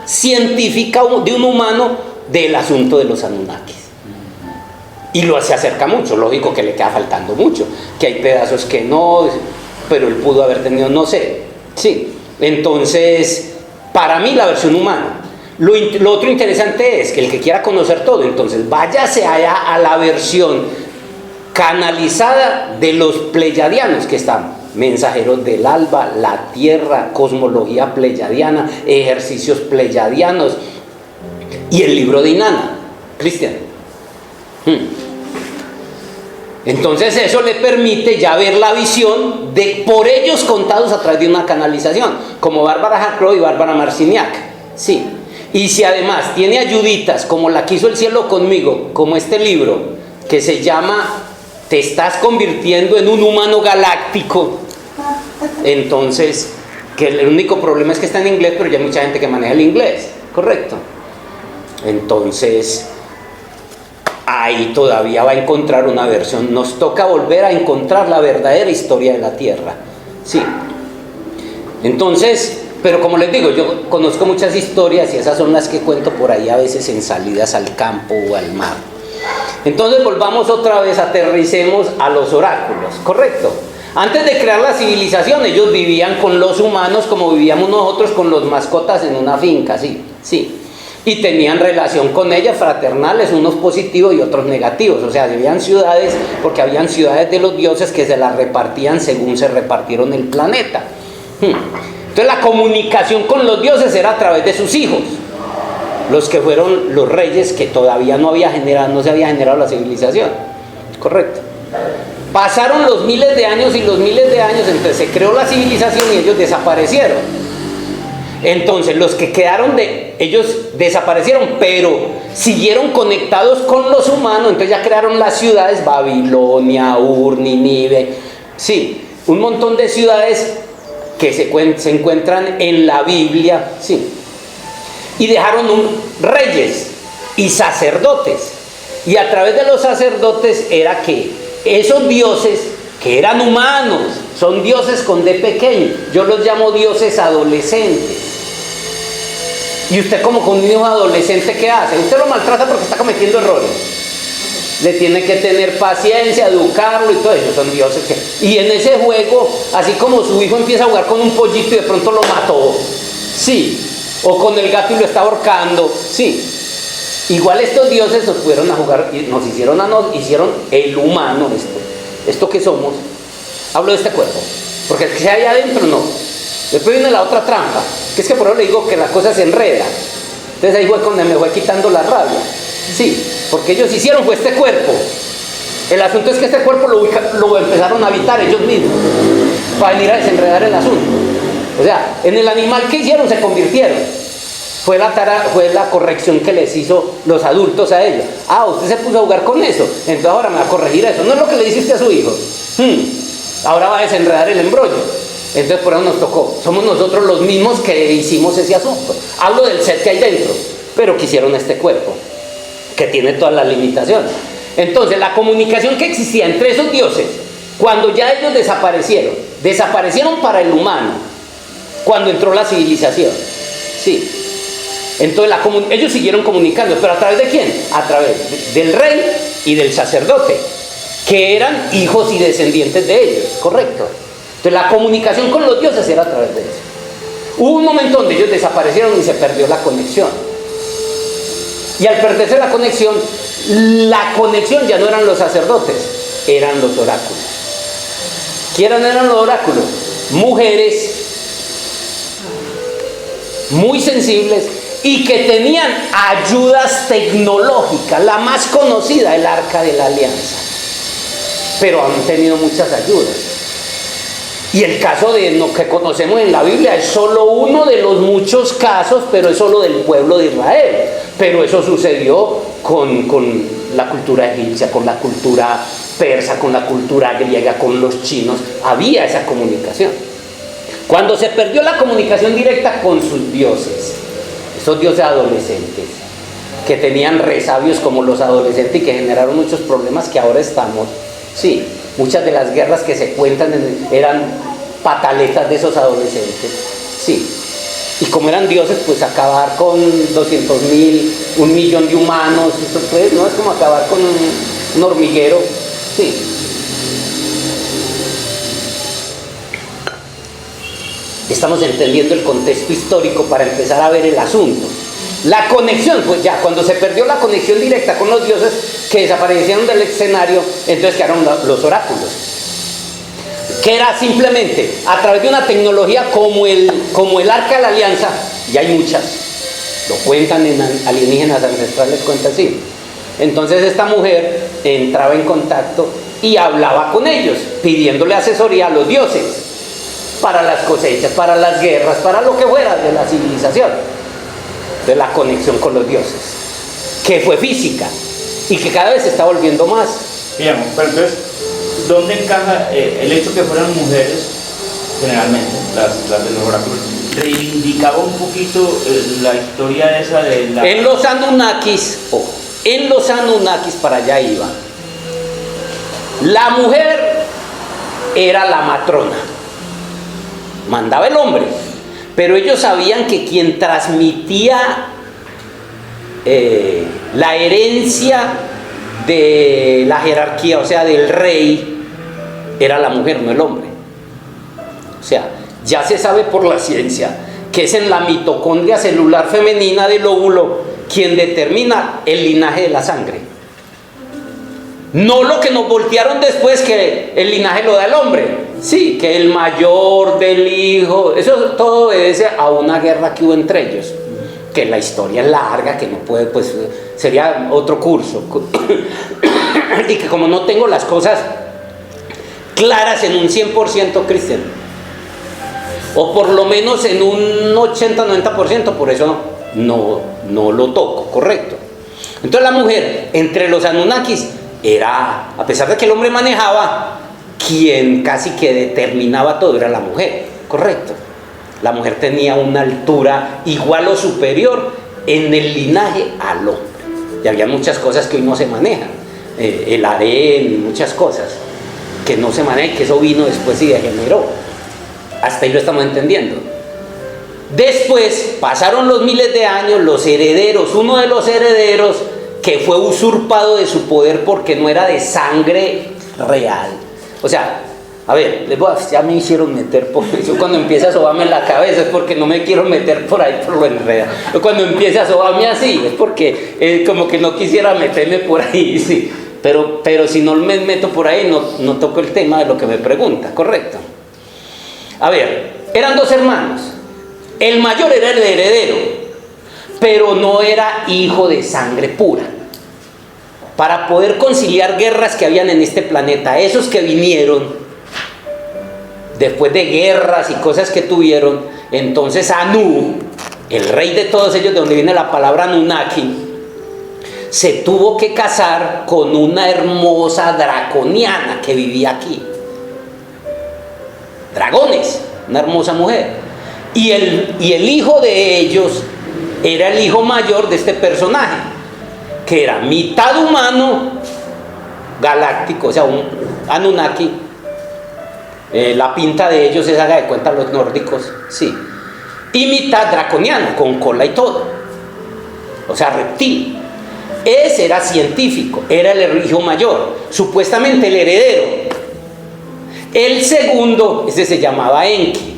científica de un humano del asunto de los Anunnakis. Y se acerca mucho, lógico que le queda faltando mucho, que hay pedazos que no, pero él pudo haber tenido, no sé. Sí, entonces, para mí la versión humana. Lo otro interesante es que el que quiera conocer todo, entonces váyase allá a la versión canalizada de los pleyadianos, que están mensajeros del alba, la tierra, cosmología pleyadiana, ejercicios pleyadianos y el libro de Inanna, Cristian. Entonces eso le permite ya ver la visión de por ellos contados a través de una canalización, como Bárbara Jacro y Bárbara Marciniak. Sí. Y si además tiene ayuditas como la que hizo El cielo conmigo, como este libro que se llama Te estás convirtiendo en un humano galáctico, entonces, que el único problema es que está en inglés, pero ya hay mucha gente que maneja el inglés, correcto. Entonces ahí todavía va a encontrar una versión. Nos toca volver a encontrar la verdadera historia de la Tierra. Sí. Entonces, pero como les digo, yo conozco muchas historias y esas son las que cuento por ahí a veces en salidas al campo o al mar. Entonces volvamos otra vez, aterricemos a los oráculos, ¿correcto? Antes de crear la civilización, ellos vivían con los humanos como vivíamos nosotros con los mascotas en una finca, sí, sí. Y tenían relación con ellas, fraternales, unos positivos y otros negativos. O sea, vivían ciudades, porque habían ciudades de los dioses que se las repartían según se repartieron el planeta. Entonces la comunicación con los dioses era a través de sus hijos, los que fueron los reyes, que todavía no se había generado la civilización, correcto. Pasaron los miles de años y los miles de años, entonces se creó la civilización y ellos desaparecieron. Entonces los que quedaron ellos desaparecieron, pero siguieron conectados con los humanos. Entonces ya crearon las ciudades, Babilonia, Ur, Nínive, sí, un montón de ciudades que se encuentran en la Biblia, sí. Y dejaron reyes y sacerdotes, y a través de los sacerdotes era que esos dioses, que eran humanos, son dioses con D pequeño, yo los llamo dioses adolescentes. Y usted como con un hijo adolescente, ¿qué hace? Usted lo maltrata porque está cometiendo errores. Le tiene que tener paciencia, educarlo y todo eso, son dioses y en ese juego, así como su hijo empieza a jugar con un pollito y de pronto lo mató, sí, o con el gato y lo está ahorcando, sí. Igual estos dioses nos fueron a jugar y nos hicieron el humano, esto que somos. Hablo de este cuerpo, porque el que sea allá adentro no. Después viene la otra trampa, que es que por eso le digo que la cosa se enreda. Entonces ahí fue cuando me fue quitando la rabia. Sí, porque ellos hicieron fue este cuerpo. El asunto es que este cuerpo lo empezaron a habitar ellos mismos, para venir a desenredar el asunto. O sea, en el animal que hicieron se convirtieron. Fue la corrección que les hizo los adultos a ellos. Usted se puso a jugar con eso, entonces ahora me va a corregir eso. No es lo que le hiciste a su hijo. Ahora va a desenredar el embrollo. Entonces por eso nos tocó. Somos nosotros los mismos que hicimos ese asunto. Hablo del ser que hay dentro, pero que hicieron este cuerpo, que tiene todas las limitaciones. Entonces la comunicación que existía entre esos dioses, cuando ya ellos desaparecieron para el humano, cuando entró la civilización, sí. Entonces ellos siguieron comunicando, pero ¿a través de quién? A través del rey y del sacerdote, que eran hijos y descendientes de ellos, correcto. Entonces la comunicación con los dioses era a través de eso. Hubo un momento donde ellos desaparecieron y se perdió la conexión. Y al perderse la conexión ya no eran los sacerdotes, eran los oráculos. ¿Quiénes eran los oráculos? Mujeres muy sensibles y que tenían ayudas tecnológicas. La más conocida, el Arca de la Alianza. Pero han tenido muchas ayudas. Y el caso de lo que conocemos en la Biblia es solo uno de los muchos casos, pero es solo del pueblo de Israel. Pero eso sucedió con la cultura egipcia, con la cultura persa, con la cultura griega, con los chinos. Había esa comunicación. Cuando se perdió la comunicación directa con sus dioses, esos dioses adolescentes, que tenían resabios como los adolescentes y que generaron muchos problemas que ahora estamos, sí, muchas de las guerras que se cuentan eran pataletas de esos adolescentes, sí. Y como eran dioses, pues acabar con 200,000, 1,000,000 de humanos, eso pues, no es como acabar con un hormiguero, sí. Estamos entendiendo el contexto histórico para empezar a ver el asunto. La conexión, pues ya, cuando se perdió la conexión directa con los dioses que desaparecieron del escenario, entonces quedaron los oráculos. Que era simplemente a través de una tecnología como el Arca de la Alianza, y hay muchas, lo cuentan en Alienígenas Ancestrales, cuenta así. Entonces esta mujer entraba en contacto y hablaba con ellos, pidiéndole asesoría a los dioses para las cosechas, para las guerras, para lo que fuera de la civilización, de la conexión con los dioses, que fue física y que cada vez se está volviendo más. Digamos, pero entonces, ¿dónde encaja el hecho que fueran mujeres, generalmente, las de los oráculos? Reivindicaba un poquito la historia esa de la... En los Anunnakis, para allá iba. La mujer era la matrona, mandaba el hombre, pero ellos sabían que quien transmitía la herencia de la jerarquía, o sea, del rey, era la mujer, no el hombre. O sea, ya se sabe por la ciencia que es en la mitocondria celular femenina del óvulo quien determina el linaje de la sangre. No lo que nos voltearon después, que el linaje lo da el hombre. Sí, que el mayor del hijo, eso todo obedece a una guerra que hubo entre ellos. Que la historia es larga, que no puede, pues sería otro curso. Y que como no tengo las cosas claras en un 100% cristiano, o por lo menos en un 80-90%, por eso no lo toco, correcto. Entonces la mujer, entre los Anunnakis, era, a pesar de que el hombre manejaba, quien casi que determinaba todo era la mujer, correcto. La mujer tenía una altura igual o superior en el linaje al hombre. Y había muchas cosas que hoy no se manejan, el harén y muchas cosas que no se manejan, que eso vino después y degeneró. Hasta ahí lo estamos entendiendo. Después pasaron los miles de años, los herederos, uno de los herederos que fue usurpado de su poder porque no era de sangre real. O sea, a ver, ya me hicieron meter por eso. Cuando empieza a sobarme la cabeza es porque no me quiero meter por ahí por lo enredado. Cuando empieza a sobarme así es porque como que no quisiera meterme por ahí, sí. Pero si no me meto por ahí no toco el tema de lo que me pregunta, ¿correcto? A ver, eran dos hermanos. El mayor era el heredero, pero no era hijo de sangre pura. Para poder conciliar guerras que habían en este planeta, esos que vinieron después de guerras y cosas que tuvieron, entonces Anu, el rey de todos ellos, de donde viene la palabra Anunnaki, se tuvo que casar con una hermosa draconiana que vivía aquí. Dragones, una hermosa mujer. Y el hijo de ellos era el hijo mayor de este personaje, que era mitad humano galáctico, o sea, un Anunnaki. La pinta de ellos es, haga de cuenta, los nórdicos, sí. Y mitad draconiano, con cola y todo. O sea, reptil. Ese era científico, era el hijo mayor, supuestamente el heredero. El segundo, ese se llamaba Enki.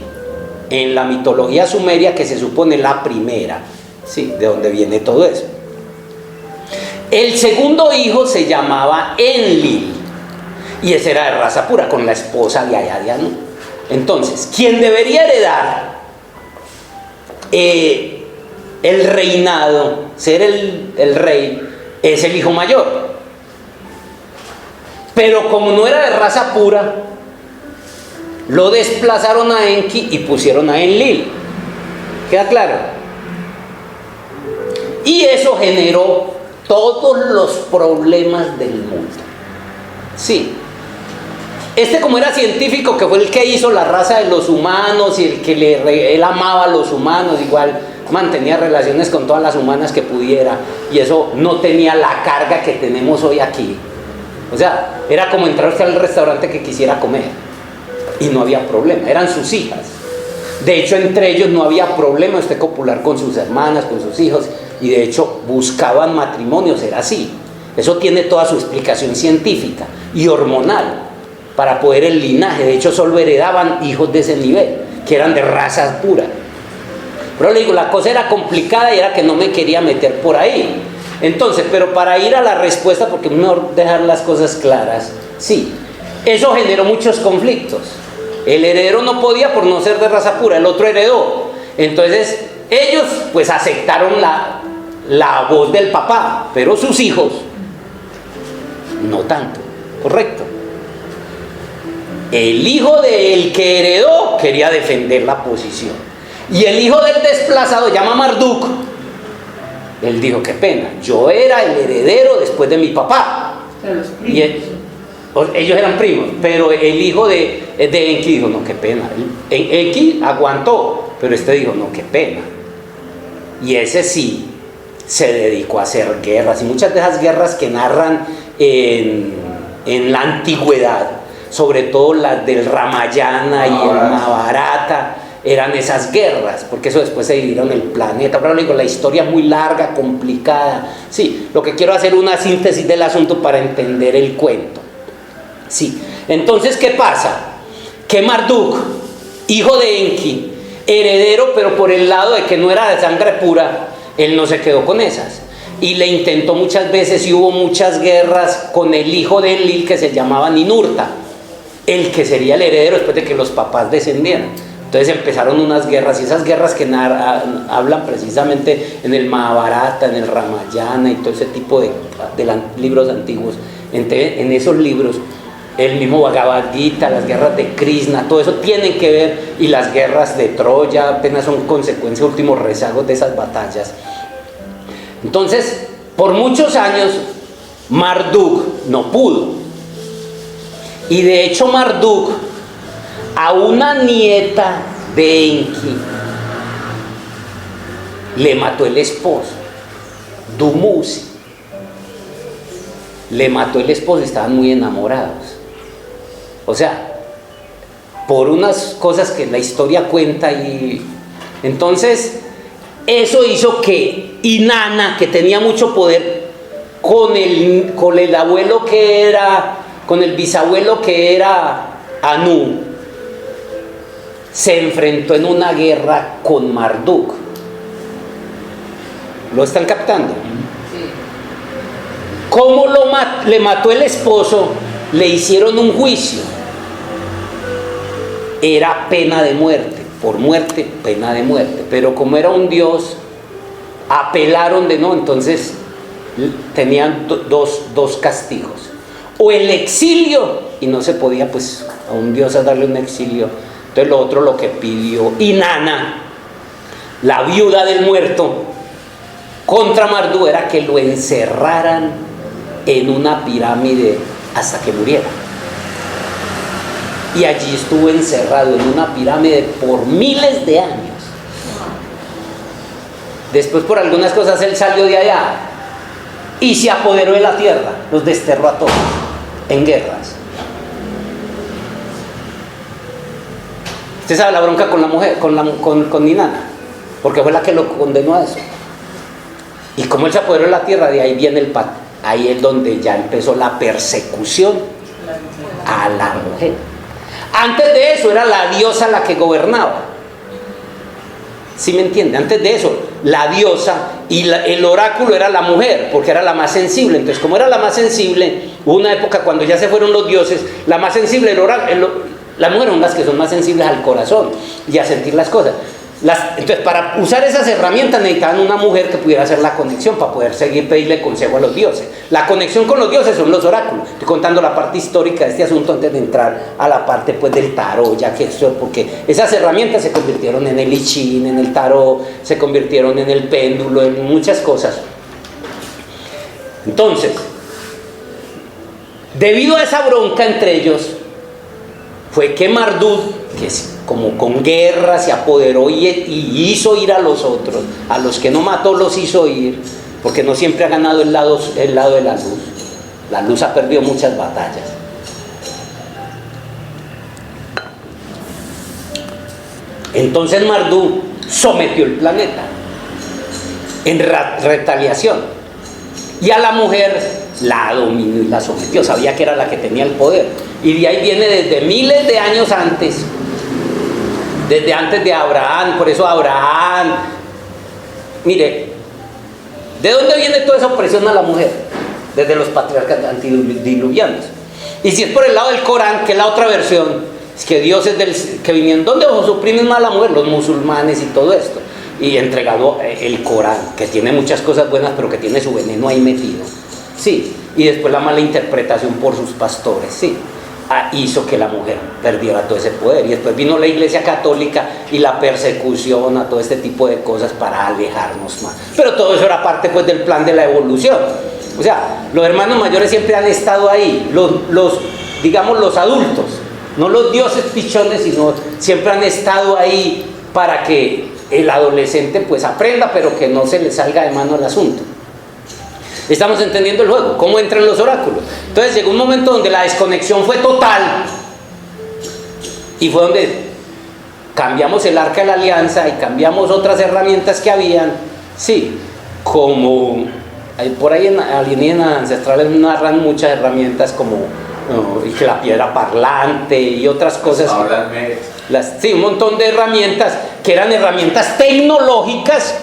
en la mitología sumeria, que se supone la primera, sí, de donde viene todo eso. El segundo hijo se llamaba Enlil, y ese era de raza pura, con la esposa de allá de Anu. Entonces, quien debería heredar el reinado, ser el rey, es el hijo mayor. Pero como no era de raza pura, lo desplazaron a Enki y pusieron a Enlil. ¿Queda claro? Y eso generó todos los problemas del mundo. Sí. Como era científico, que fue el que hizo la raza de los humanos y el que él amaba a los humanos, igual mantenía relaciones con todas las humanas que pudiera, y eso no tenía la carga que tenemos hoy aquí. O sea, era como entrar usted al restaurante que quisiera comer y no había problema, eran sus hijas. De hecho, entre ellos no había problema usted copular con sus hermanas, con sus hijos, y de hecho buscaban matrimonios, era así. Eso tiene toda su explicación científica y hormonal para poder el linaje. De hecho, solo heredaban hijos de ese nivel, que eran de raza pura. Pero le digo, la cosa era complicada y era que no me quería meter por ahí. Entonces, pero para ir a la respuesta, porque es mejor dejar las cosas claras, sí, eso generó muchos conflictos. El heredero no podía por no ser de raza pura, el otro heredó. Entonces, ellos pues aceptaron la voz del papá, pero sus hijos no tanto, ¿correcto? El hijo del que heredó quería defender la posición, y el hijo del desplazado, llama Marduk, él dijo, qué pena, yo era el heredero después de mi papá. Pero los primos. Y ellos eran primos, pero el hijo de Enki dijo, no, qué pena. Enki aguantó, pero este dijo, no, qué pena. Y ese sí se dedicó a hacer guerras, y muchas de esas guerras que narran en la antigüedad, sobre todo las del Ramayana y el Mahabharata, eran esas guerras, porque eso después se dividieron el planeta. Pero digo, la historia es muy larga, complicada. Sí, lo que quiero hacer es una síntesis del asunto para entender el cuento. Sí, entonces, ¿qué pasa? Que Marduk, hijo de Enki, heredero, pero por el lado de que no era de sangre pura, él no se quedó con esas. Y le intentó muchas veces, y hubo muchas guerras con el hijo de Enlil, que se llamaba Ninurta, el que sería el heredero después de que los papás descendieran. Entonces empezaron unas guerras, y esas guerras que hablan precisamente en el Mahabharata, en el Ramayana y todo ese tipo de libros antiguos. En esos libros, el mismo Bhagavad Gita, las guerras de Krishna, todo eso tienen que ver, y las guerras de Troya apenas son consecuencia, últimos rezagos de esas batallas. Entonces, por muchos años, Marduk no pudo. Y de hecho, Marduk, a una nieta de Enki, le mató el esposo, Dumuzi. Le mató el esposo, estaban muy enamorados. O sea, por unas cosas que la historia cuenta. Y entonces, eso hizo que Inanna, que tenía mucho poder con el abuelo que era, con el bisabuelo que era Anu, se enfrentó en una guerra con Marduk. ¿Lo están captando? ¿Cómo le mató el esposo? Le hicieron un juicio. Era pena de muerte, por muerte, pena de muerte. Pero como era un dios, apelaron de no, entonces tenían dos castigos. O el exilio, y no se podía pues a un dios a darle un exilio. Entonces lo otro, lo que pidió Inanna, la viuda del muerto, contra Marduk, era que lo encerraran en una pirámide hasta que muriera. Y allí estuvo encerrado en una pirámide por miles de años. Después, por algunas cosas, él salió de allá y se apoderó de la tierra, los desterró a todos en guerras. Usted sabe la bronca con la mujer, con Inanna, porque fue la que lo condenó a eso. Y como él se apoderó de la tierra, de ahí viene el pacto. Ahí es donde ya empezó la persecución a la mujer. Antes de eso era la diosa la que gobernaba. ¿Sí me entiende? Antes de eso, la diosa y el oráculo era la mujer, porque era la más sensible. Entonces, como era la más sensible, hubo una época cuando ya se fueron los dioses, la más sensible, las mujeres son las que son más sensibles al corazón y a sentir las cosas. Entonces, para usar esas herramientas necesitaban una mujer que pudiera hacer la conexión para poder seguir pedirle consejo a los dioses. La conexión con los dioses son los oráculos. Estoy contando la parte histórica de este asunto antes de entrar a la parte pues del tarot, ya que eso, porque esas herramientas se convirtieron en el I Ching, en el tarot, se convirtieron en el péndulo, en muchas cosas. Entonces, debido a esa bronca entre ellos, fue que Marduk, que como con guerra se apoderó y hizo ir a los otros, a los que no mató los hizo ir, porque no siempre ha ganado el lado de la luz. La luz ha perdido muchas batallas. Entonces Marduk sometió el planeta en retaliación, y a la mujer la dominó y la sometió, sabía que era la que tenía el poder, y de ahí viene desde miles de años antes, desde antes de Abraham. Por eso Abraham, mire, ¿de dónde viene toda esa opresión a la mujer? Desde los patriarcas antediluvianos. Y si es por el lado del Corán, que es la otra versión, es que Dios es que vinieron, ¿dónde suprimen más a la mujer? Los musulmanes y todo esto, y entregado el Corán, que tiene muchas cosas buenas, pero que tiene su veneno ahí metido, sí, y después la mala interpretación por sus pastores, sí, hizo que la mujer perdiera todo ese poder. Y después vino la Iglesia Católica y la persecución a todo este tipo de cosas para alejarnos más. Pero todo eso era parte pues del plan de la evolución. O sea, los hermanos mayores siempre han estado ahí, digamos los adultos, no los dioses pichones, sino siempre han estado ahí para que el adolescente pues aprenda, pero que no se le salga de mano el asunto. Estamos entendiendo el juego, cómo entran los oráculos. Entonces llegó un momento donde la desconexión fue total, y fue donde cambiamos el arca de la alianza y cambiamos otras herramientas que habían, sí, como por ahí en alienígenas ancestrales narran muchas herramientas como la piedra parlante y otras cosas. Sí, un montón de herramientas que eran herramientas tecnológicas,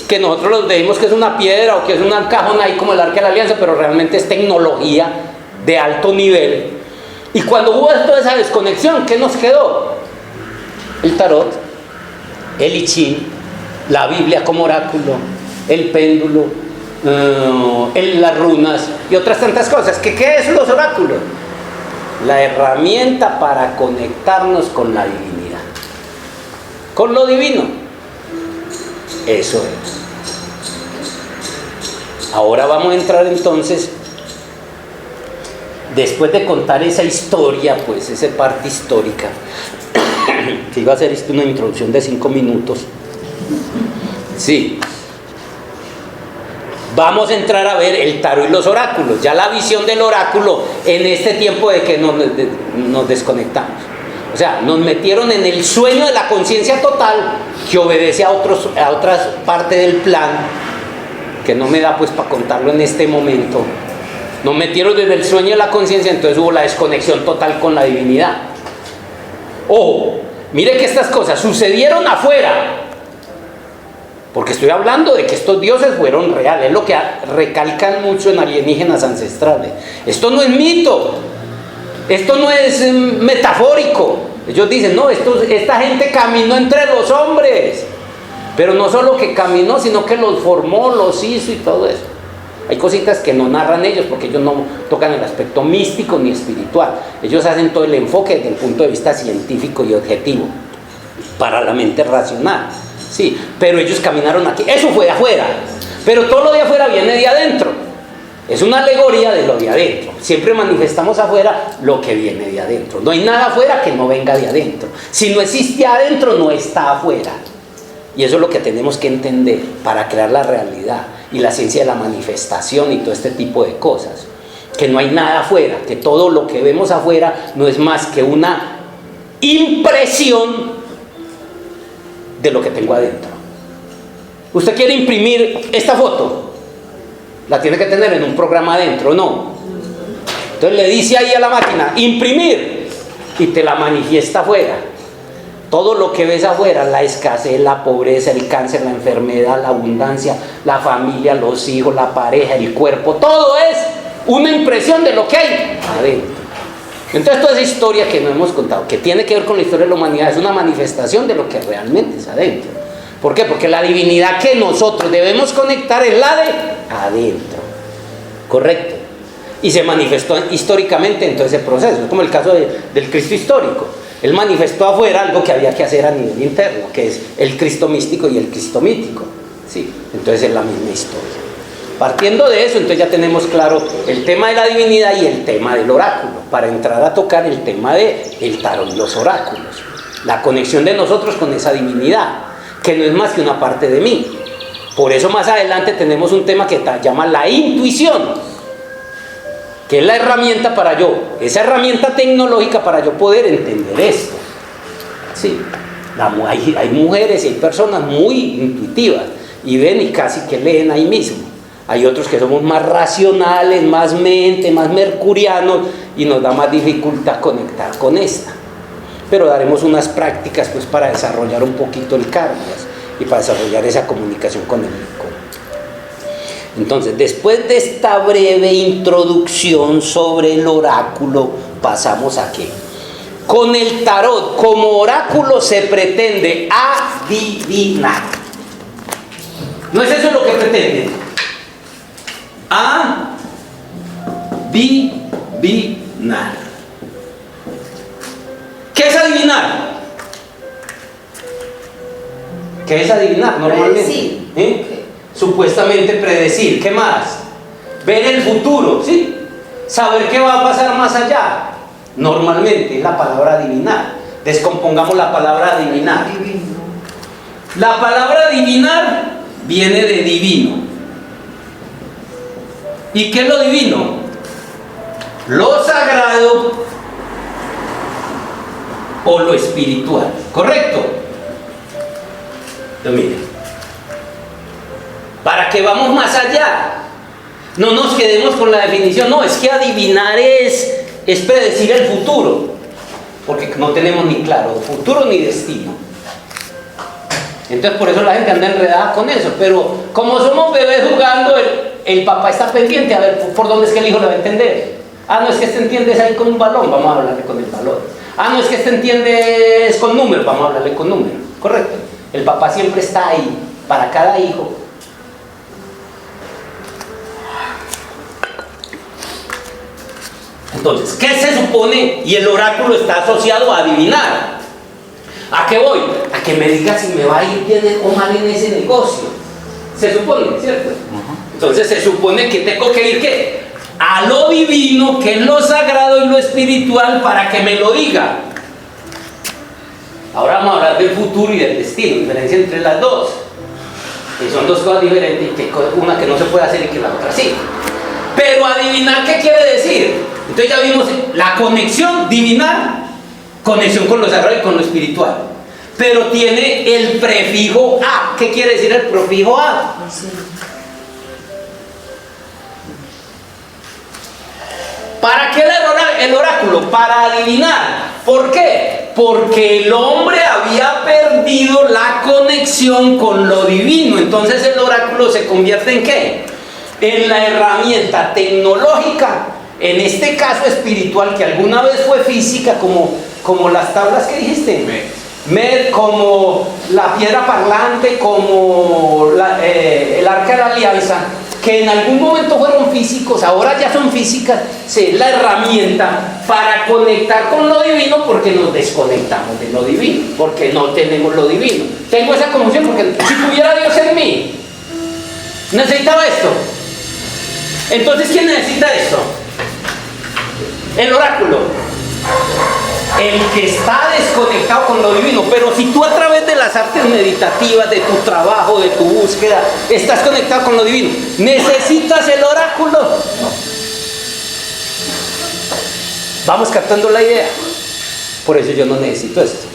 que nosotros los decimos que es una piedra o que es un cajón ahí como el arca de la alianza, pero realmente es tecnología de alto nivel. Y cuando hubo toda esa desconexión, ¿qué nos quedó? El tarot, el I Ching, la Biblia como oráculo, el péndulo, las runas y otras tantas cosas. ¿Qué es los oráculos? La herramienta para conectarnos con la divinidad, con lo divino. Eso es. Ahora vamos a entrar entonces, después de contar esa historia, pues esa parte histórica, que iba a hacer una introducción de 5 minutos. Sí. Vamos a entrar a ver el tarot y los oráculos, ya la visión del oráculo en este tiempo de que nos desconectamos. O sea, nos metieron en el sueño de la conciencia total, que obedece a otras partes del plan, que no me da pues para contarlo en este momento. Nos metieron desde el sueño de la conciencia, entonces hubo la desconexión total con la divinidad. Ojo, mire que estas cosas sucedieron afuera, porque estoy hablando de que estos dioses fueron reales, es lo que recalcan mucho en alienígenas ancestrales. Esto no es mito, esto no es metafórico. Ellos dicen, no, esta gente caminó entre los hombres, pero no solo que caminó, sino que los formó, los hizo y todo eso. Hay cositas que no narran ellos, porque ellos no tocan el aspecto místico ni espiritual. Ellos hacen todo el enfoque desde el punto de vista científico y objetivo, para la mente racional. Sí, pero ellos caminaron aquí. Eso fue de afuera, pero todo lo de afuera viene de adentro. Es una alegoría de lo de adentro. Siempre manifestamos afuera lo que viene de adentro. No hay nada afuera que no venga de adentro. Si no existe adentro, no está afuera. Y eso es lo que tenemos que entender para crear la realidad y la ciencia de la manifestación y todo este tipo de cosas. Que no hay nada afuera, que todo lo que vemos afuera no es más que una impresión de lo que tengo adentro. Usted quiere imprimir esta foto, la tiene que tener en un programa adentro, ¿no? Entonces le dice ahí a la máquina, imprimir, y te la manifiesta afuera. Todo lo que ves afuera, la escasez, la pobreza, el cáncer, la enfermedad, la abundancia, la familia, los hijos, la pareja, el cuerpo, todo es una impresión de lo que hay adentro. Entonces toda esa historia que nos hemos contado, que tiene que ver con la historia de la humanidad, es una manifestación de lo que realmente es adentro. ¿Por qué? Porque la divinidad que nosotros debemos conectar es la de adentro. ¿Correcto? Y se manifestó históricamente en todo ese proceso. Es como el caso del Cristo histórico. Él manifestó afuera algo que había que hacer a nivel interno, que es el Cristo místico y el Cristo mítico. ¿Sí? Entonces es la misma historia. Partiendo de eso, entonces ya tenemos claro el tema de la divinidad y el tema del oráculo, para entrar a tocar el tema del tarot y los oráculos. La conexión de nosotros con esa divinidad, que no es más que una parte de mí. Por eso más adelante tenemos un tema que llama la intuición, que es la herramienta para yo, esa herramienta tecnológica para yo poder entender esto. Sí, hay mujeres y hay personas muy intuitivas y ven y casi que leen ahí mismo. Hay otros que somos más racionales, más mente, más mercurianos y nos da más dificultad conectar con esta. Pero daremos unas prácticas pues para desarrollar un poquito el karmas y para desarrollar esa comunicación con el ícono. Entonces, después de esta breve introducción sobre el oráculo, pasamos a qué. Con el tarot como oráculo se pretende adivinar. ¿No es eso lo que pretende? Adivinar. ¿Qué es adivinar? ¿Qué es adivinar normalmente? Supuestamente predecir. ¿Qué más? Ver el futuro, ¿sí? Saber qué va a pasar más allá. Normalmente es la palabra adivinar. Descompongamos la palabra adivinar. La palabra adivinar viene de divino. ¿Y qué es lo divino? Lo sagrado o lo espiritual. ¿Correcto? Entonces, miren, para que vamos más allá, no nos quedemos con la definición. No, es que adivinar es predecir el futuro, porque no tenemos ni claro futuro ni destino. Entonces por eso la gente anda enredada con eso. Pero como somos bebés jugando, el papá está pendiente a ver por dónde es que el hijo lo va a entender. No es que este entiende es ahí con un balón, vamos a hablarle con el balón. No es que este entiende es con números, vamos a hablarle con números. Correcto. El papá siempre está ahí para cada hijo. Entonces, ¿qué se supone? Y el oráculo está asociado a adivinar. ¿A qué voy? A que me diga si me va a ir bien o mal en ese negocio. Se supone, ¿cierto? Entonces se supone que tengo que ir ¿qué? A lo divino, que es lo sagrado y lo espiritual, para que me lo diga. Ahora vamos a hablar del futuro y del destino, diferencia entre las dos. Que son dos cosas diferentes, una que no se puede hacer y que la otra sí. Pero adivinar, ¿qué quiere decir? Entonces ya vimos la conexión, divinar, conexión con lo sagrado y con lo espiritual. Pero tiene el prefijo a. ¿Qué quiere decir el prefijo a? ¿Para qué el oráculo? Para adivinar. ¿Por qué? Porque el hombre había perdido la conexión con lo divino. Entonces el oráculo se convierte ¿en qué? En la herramienta tecnológica, en este caso espiritual, que alguna vez fue física, como las tablas que dijiste, como la piedra parlante, como el arca de la alianza, que en algún momento fueron físicos, ahora ya son físicas. Es la herramienta para conectar con lo divino, porque nos desconectamos de lo divino, porque no tenemos lo divino. Tengo esa confusión porque si tuviera Dios en mí, necesitaba esto. Entonces, ¿quién necesita esto? El oráculo. El que está desconectado con lo divino. Pero si tú a través de las artes meditativas, de tu trabajo, de tu búsqueda, estás conectado con lo divino, ¿necesitas el oráculo? Vamos captando la idea. Por eso yo no necesito esto.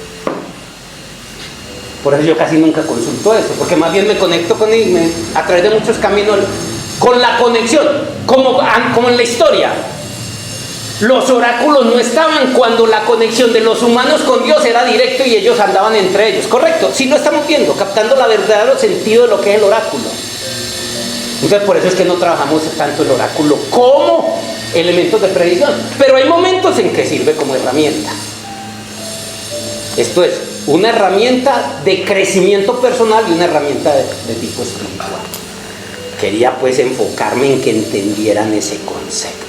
Por eso yo casi nunca consulto esto, porque más bien me conecto con él a través de muchos caminos, con la conexión, como en la historia. Los oráculos no estaban cuando la conexión de los humanos con Dios era directo y ellos andaban entre ellos, ¿correcto? Sí lo estamos viendo, captando la verdadero sentido de lo que es el oráculo. Entonces por eso es que no trabajamos tanto el oráculo como elementos de predicción, pero hay momentos en que sirve como herramienta. Esto es una herramienta de crecimiento personal y una herramienta de tipo espiritual. Quería pues enfocarme en que entendieran ese concepto.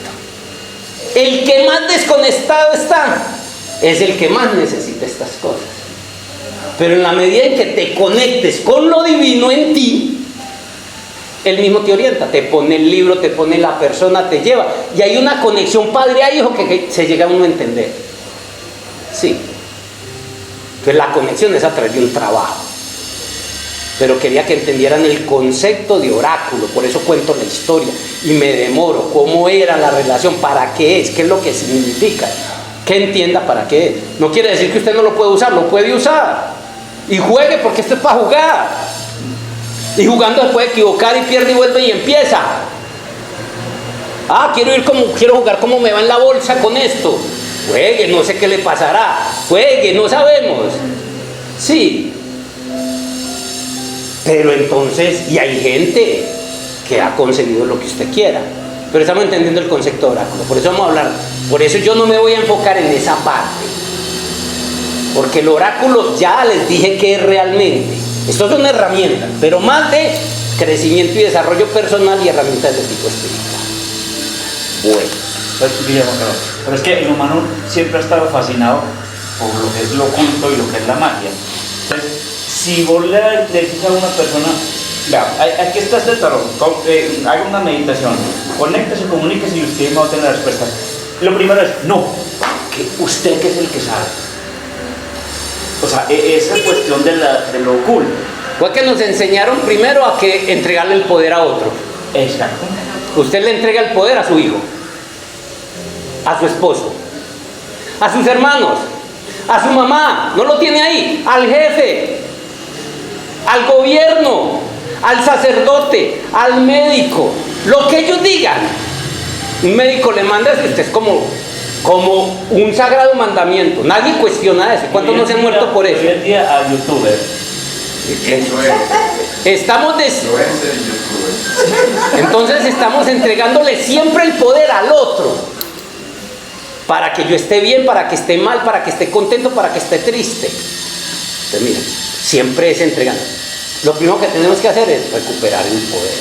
El que más desconectado está es el que más necesita estas cosas. Pero en la medida en que te conectes con lo divino en ti, él mismo te orienta, te pone el libro, te pone la persona, te lleva. Y hay una conexión padre a hijo que se llega a uno a entender. Sí. Entonces la conexión es a través de un trabajo. Pero quería que entendieran el concepto de oráculo, por eso cuento la historia y me demoro, cómo era la relación, para qué es lo que significa, que entienda para qué es. No quiere decir que usted no lo puede usar, lo puede usar y juegue, porque esto es para jugar, y jugando se puede equivocar y pierde y vuelve y empieza. Quiero jugar como me va en la bolsa con esto. Juegue, no sé qué le pasará, juegue, no sabemos. Sí. Pero entonces, y hay gente que ha conseguido lo que usted quiera, pero estamos entendiendo el concepto de oráculo, por eso vamos a hablar, por eso yo no me voy a enfocar en esa parte, porque el oráculo ya les dije que es realmente, esto es una herramienta, pero más de crecimiento y desarrollo personal y herramientas de tipo espiritual. Bueno. Pero es que el humano siempre ha estado fascinado por lo que es lo oculto y lo que es la magia. Entonces, si vos le decís a una persona, vea, aquí está este tarot, haga una meditación, conéctese, comuníquese y usted va a tener la respuesta. Lo primero es, no, que usted que es el que sabe. O sea, esa cuestión de lo oculto. Fue que nos enseñaron primero a que entregarle el poder a otro. Exacto. Usted le entrega el poder a su hijo, a su esposo, a sus hermanos, a su mamá, no lo tiene ahí, al jefe, al gobierno, al sacerdote, al médico, lo que ellos digan. Un médico le manda eso, usted es como un sagrado mandamiento, nadie cuestiona eso. ¿Cuántos no se han muerto por eso? Hoy en día a youtubers. Entonces estamos entregándole siempre el poder al otro, para que yo esté bien, para que esté mal, para que esté contento, para que esté triste. Entonces miren, siempre es entregando. Lo primero que tenemos que hacer es recuperar el poder.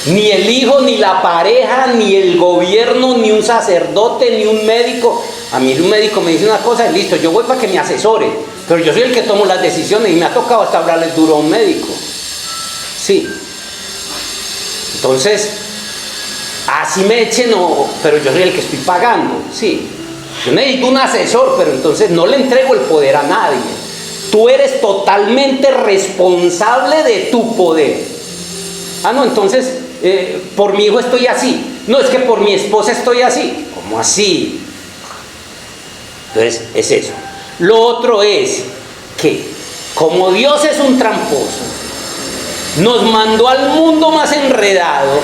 Ni el hijo, ni la pareja, ni el gobierno, ni un sacerdote, ni un médico. A mí un médico me dice una cosa y listo, yo voy para que me asesore, pero yo soy el que tomo las decisiones y me ha tocado hasta hablarles duro a un médico. Sí. Entonces, así me echen, pero yo soy el que estoy pagando. Sí. Yo necesito un asesor, pero entonces no le entrego el poder a nadie. Tú eres totalmente responsable de tu poder. No, entonces, por mi hijo estoy así. No, es que por mi esposa estoy así. ¿Cómo así? Entonces, es eso. Lo otro es que, como Dios es un tramposo, nos mandó al mundo más enredado,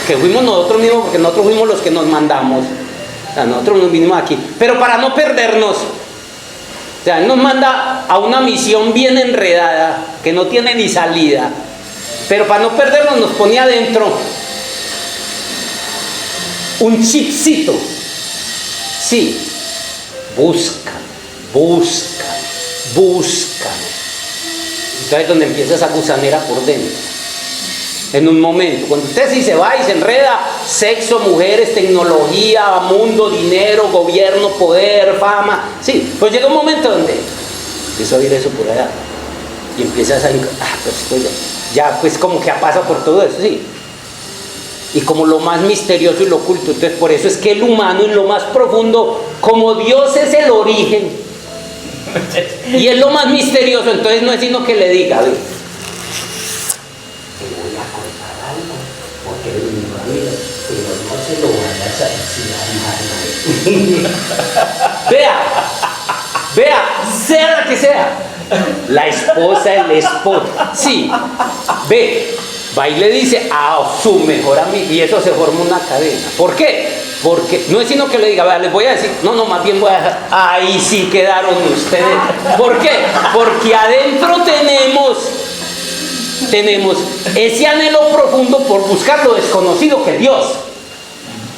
que fuimos nosotros mismos, porque nosotros fuimos los que nos mandamos. O sea, nosotros nos vinimos aquí. Pero para no perdernos, o sea, Él nos manda a una misión bien enredada, que no tiene ni salida. Pero para no perdernos nos ponía adentro un chipcito. Sí, busca. Entonces es donde empieza esa gusanera por dentro. En un momento, cuando usted sí se va y se enreda, sexo, mujeres, tecnología, mundo, dinero, gobierno, poder, fama, sí, pues llega un momento donde empieza a oír eso por allá y empiezas a pues ya pues como que ha pasado por todo eso, sí. Y como lo más misterioso y lo oculto, entonces por eso es que el humano en lo más profundo, como Dios es el origen y es lo más misterioso, entonces no es sino que le diga, ve, te voy a contar algo, porque eres mi familia, pero no se lo vayas a decir a nadie. Vea, sea la que sea, la esposa, el esposo, sí, ve, va y le dice a su mejor amigo, y eso se forma una cadena. ¿Por qué? Porque no es sino que le diga, vea, les voy a decir, no, más bien voy a dejar, ahí sí quedaron ustedes. ¿Por qué? Porque adentro tenemos ese anhelo profundo por buscar lo desconocido que es Dios.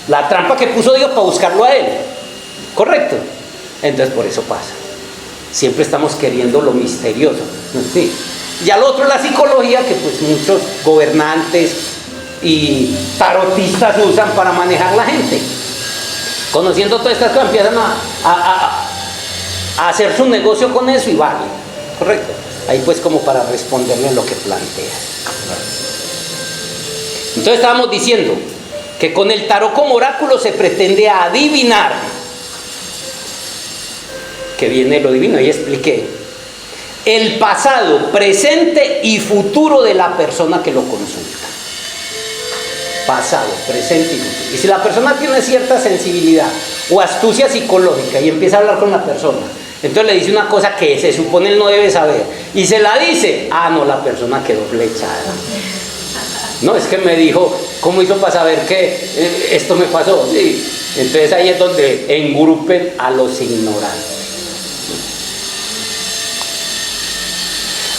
La trampa que puso Dios para buscarlo a Él. ¿Correcto? Entonces por eso pasa. Siempre estamos queriendo lo misterioso. Sí. Y al otro la psicología que pues muchos gobernantes y tarotistas usan para manejar la gente. Conociendo todas estas cosas empiezan a hacer su negocio con eso y vale. ¿Correcto? Ahí pues como para responderle a lo que plantea. Entonces estábamos diciendo que con el tarot como oráculo se pretende adivinar, que viene lo divino, y expliqué, el pasado, presente y futuro de la persona que lo consulta. Pasado, presente y futuro. Y si la persona tiene cierta sensibilidad o astucia psicológica y empieza a hablar con la persona, entonces le dice una cosa que se supone él no debe saber y se la dice, no, la persona quedó flechada. No, es que me dijo, ¿cómo hizo para saber que esto me pasó? Sí. Entonces ahí es donde engrupen a los ignorantes.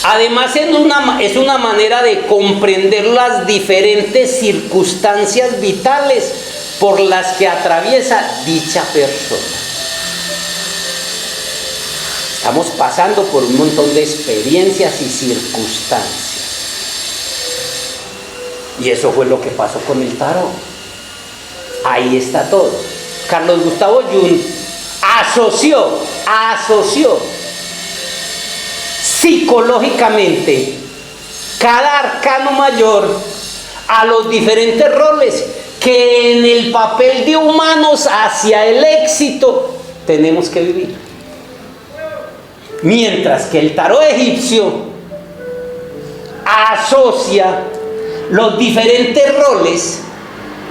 Además es una manera de comprender las diferentes circunstancias vitales por las que atraviesa dicha persona. Estamos pasando por un montón de experiencias y circunstancias. Y eso fue lo que pasó con el tarot. Ahí está todo. Carlos Gustavo Jung asoció psicológicamente cada arcano mayor a los diferentes roles que en el papel de humanos hacia el éxito tenemos que vivir. Mientras que el tarot egipcio asocia los diferentes roles,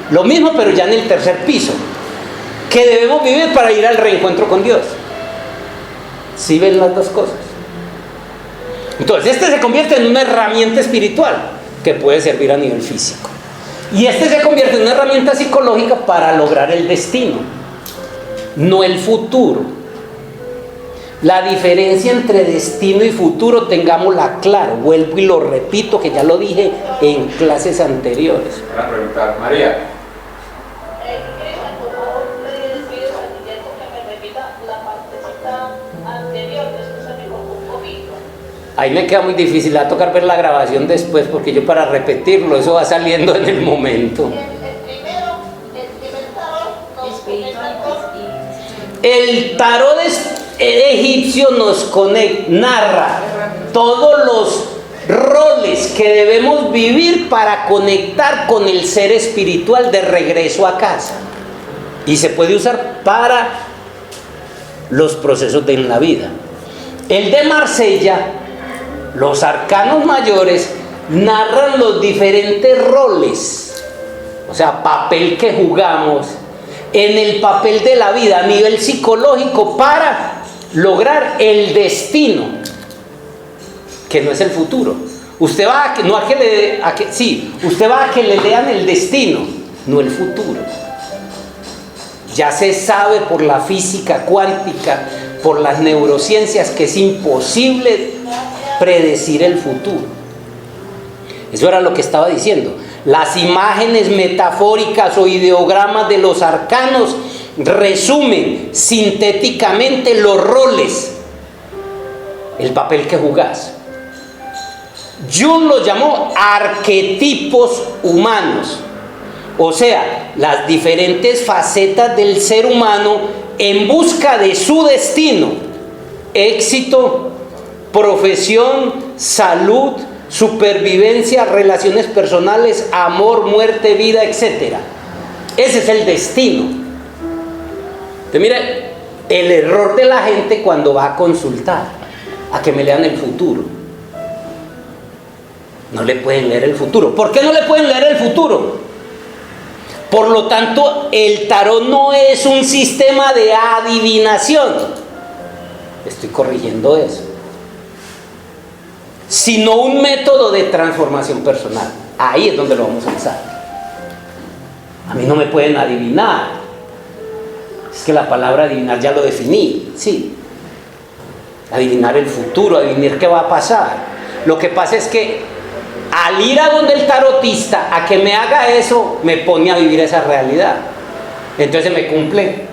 lo mismo pero ya en el tercer piso, que debemos vivir para ir al reencuentro con Dios. ¿Sí ven las dos cosas? Entonces este se convierte en una herramienta espiritual que puede servir a nivel físico. Y este se convierte en una herramienta psicológica para lograr el destino, no el futuro. La diferencia entre destino y futuro, tengámosla claro. Vuelvo y lo repito, que ya lo dije en clases anteriores. Para preguntar, María. Cristian, por favor, le pido a Guillermo que me repita la partecita anterior, después se me cortó un poquito. Ahí me queda muy difícil, va a tocar ver la grabación después, porque yo para repetirlo, eso va saliendo en el momento. El primer tarot nos comenta El tarot egipcio nos narra todos los roles que debemos vivir para conectar con el ser espiritual de regreso a casa. Y se puede usar para los procesos de la vida. El de Marsella, los arcanos mayores, narran los diferentes roles, o sea, papel que jugamos en el papel de la vida a nivel psicológico para lograr el destino, que no es el futuro. Usted va usted va a que le lean el destino, no el futuro. Ya se sabe por la física cuántica, por las neurociencias, que es imposible predecir el futuro. Eso era lo que estaba diciendo. Las imágenes metafóricas o ideogramas de los arcanos resumen sintéticamente los roles, el papel que jugás. Jung lo llamó arquetipos humanos, o sea, las diferentes facetas del ser humano en busca de su destino: éxito, profesión, salud, supervivencia, relaciones personales, amor, muerte, vida, etc. Ese es el destino. Entonces, mire, el error de la gente cuando va a consultar, a que me lean el futuro. No le pueden leer el futuro. ¿Por qué no le pueden leer el futuro? Por lo tanto, el tarot no es un sistema de adivinación. Estoy corrigiendo eso. Sino un método de transformación personal. Ahí es donde lo vamos a usar. A mí no me pueden adivinar Es que la palabra adivinar ya lo definí, sí. Adivinar el futuro, adivinar qué va a pasar. Lo que pasa es que al ir a donde el tarotista a que me haga eso, me pone a vivir esa realidad. Entonces me cumple,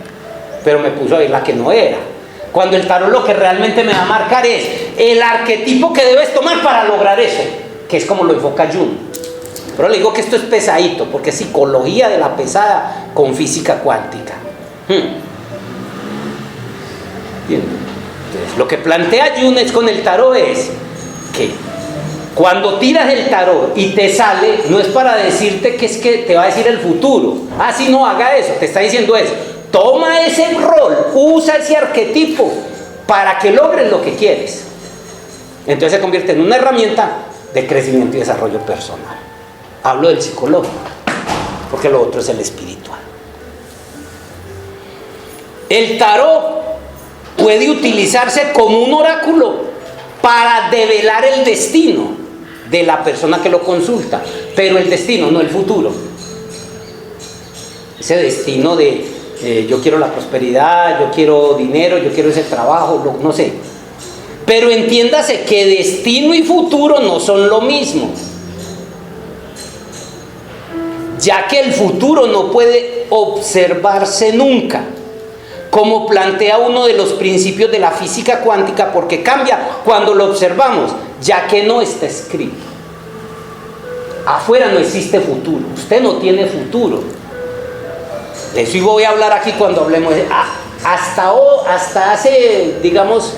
pero me puso a vivir la que no era. Cuando el tarot lo que realmente me va a marcar es el arquetipo que debes tomar para lograr eso, que es como lo enfoca Jung. Pero le digo que esto es pesadito, porque es psicología de la pesada con física cuántica. Bien. Entonces, lo que plantea Jung es con el tarot es que cuando tiras el tarot y te sale, no es para decirte que es que te va a decir el futuro. Ah, sí, no, haga eso. Te está diciendo eso. Toma ese rol, usa ese arquetipo para que logres lo que quieres. Entonces se convierte en una herramienta de crecimiento y desarrollo personal. Hablo del psicológico, porque lo otro es el espiritual. El tarot puede utilizarse como un oráculo para develar el destino de la persona que lo consulta, pero el destino, no el futuro. Ese destino de yo quiero la prosperidad, yo quiero dinero, yo quiero ese trabajo, no sé. Pero entiéndase que destino y futuro no son lo mismo, ya que el futuro no puede observarse nunca, como plantea uno de los principios de la física cuántica, porque cambia cuando lo observamos, ya que no está escrito. Afuera no existe futuro, usted no tiene futuro. De eso voy a hablar aquí cuando hablemos de... Hasta hace, digamos,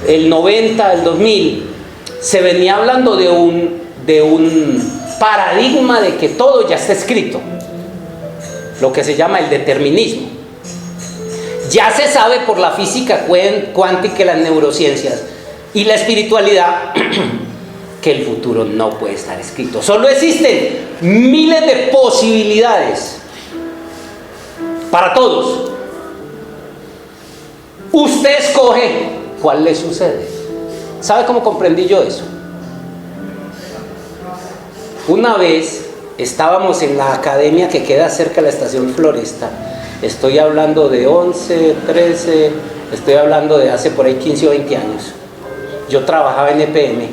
el 90, el 2000, se venía hablando de un paradigma de que todo ya está escrito, lo que se llama el determinismo. Ya se sabe por la física cuántica y las neurociencias y la espiritualidad que el futuro no puede estar escrito. Solo existen miles de posibilidades para todos. Usted escoge cuál le sucede. ¿Sabe cómo comprendí yo eso? Una vez estábamos en la academia que queda cerca de la estación Floresta. Estoy hablando de 11, 13, estoy hablando de hace por ahí 15 o 20 años. Yo trabajaba en EPM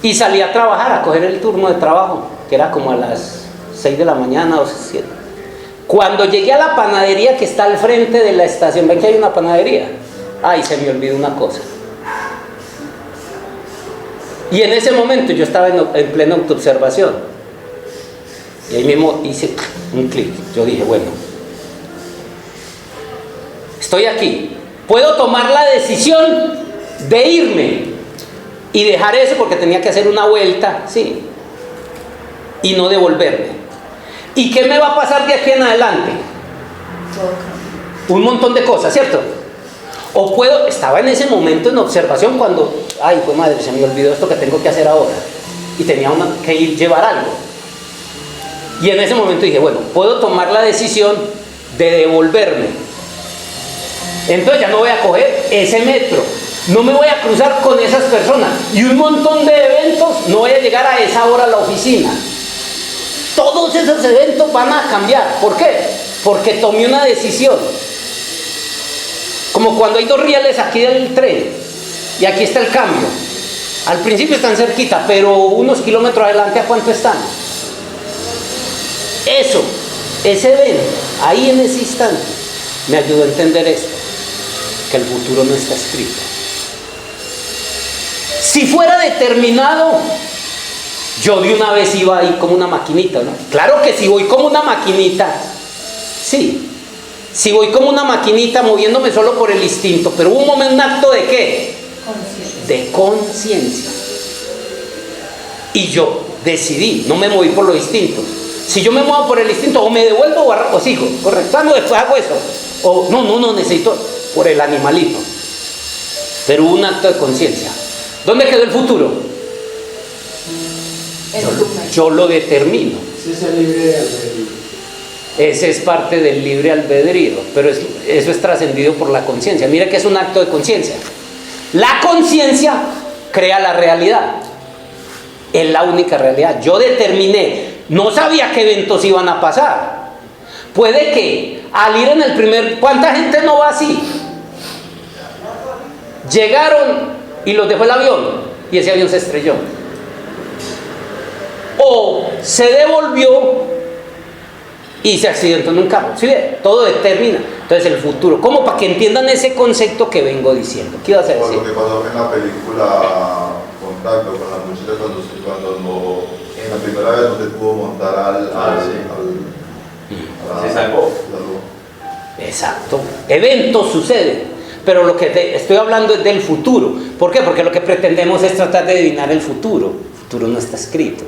y salí a trabajar, a coger el turno de trabajo, que era como a las 6 de la mañana o 7. Cuando llegué a la panadería que está al frente de la estación, ven que hay una panadería. Ay, se me olvidó una cosa. Y en ese momento yo estaba en plena autoobservación. Y ahí mismo hice un clic. Yo dije, bueno, estoy aquí. Puedo tomar la decisión de irme y dejar eso porque tenía que hacer una vuelta, sí, y no devolverme. ¿Y qué me va a pasar de aquí en adelante? Un montón de cosas, ¿cierto? O puedo, estaba en ese momento en observación cuando, ay, pues madre, se me olvidó esto que tengo que hacer ahora. Y tenía que ir llevar algo. Y en ese momento dije, bueno, puedo tomar la decisión de devolverme. Entonces ya no voy a coger ese metro, no me voy a cruzar con esas personas y un montón de eventos, no voy a llegar a esa hora a la oficina. Todos esos eventos van a cambiar. ¿Por qué? Porque tomé una decisión. Como cuando hay dos rieles aquí del tren y aquí está el cambio. Al principio están cerquita, pero unos kilómetros adelante, ¿a cuánto están? Eso, ese evento, ahí en ese instante, me ayudó a entender esto, que el futuro no está escrito. Si fuera determinado, yo de una vez iba ahí como una maquinita, ¿no? Claro que si voy como una maquinita, sí. Si voy como una maquinita moviéndome solo por el instinto, pero hubo un acto de ¿qué? De conciencia. Y yo decidí, no me moví por los instintos. Si yo me muevo por el instinto, o me devuelvo o sigo, correcto, no, después hago eso. O no, necesito por el animalito. Pero hubo un acto de conciencia. ¿Dónde quedó el futuro? Yo lo determino. Ese es el libre albedrío. Ese es parte del libre albedrío, pero eso es trascendido por la conciencia. Mire que es un acto de conciencia. La conciencia crea la realidad. Es la única realidad. Yo determiné, no sabía qué eventos iban a pasar. Puede que al ir en el primer... ¿Cuánta gente no va así? Llegaron y los dejó el avión y ese avión se estrelló. O se devolvió y se accidentó en un carro. ¿Sí? Todo determina. Entonces el futuro. ¿Cómo? Para que entiendan ese concepto que vengo diciendo. ¿Qué ibas a decir? Por lo que pasó en la película Contacto con la muchacha cuando no, en la primera vez no se pudo montar Se salvó. Exacto. Eventos suceden. Pero lo que estoy hablando es del futuro. ¿Por qué? Porque lo que pretendemos es tratar de adivinar el futuro. El futuro no está escrito.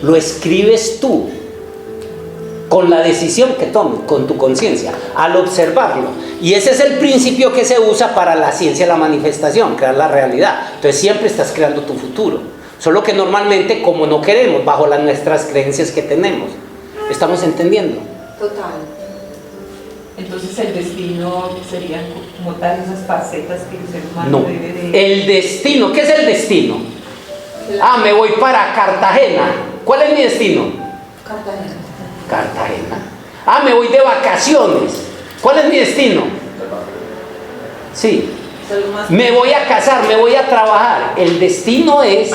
Lo escribes tú con la decisión que tomes, con tu conciencia, al observarlo. Y ese es el principio que se usa para la ciencia de la manifestación, crear la realidad. Entonces siempre estás creando tu futuro. Solo que normalmente, como no queremos, bajo las nuestras creencias que tenemos. ¿Estamos entendiendo? Total. Entonces el destino serían como tal esas facetas que el ser humano No. debe de... El destino, ¿qué es el destino? Me voy para Cartagena. ¿Cuál es mi destino? Cartagena. Me voy de vacaciones. ¿Cuál es mi destino? Sí. Me voy a casar, me voy a trabajar. El destino es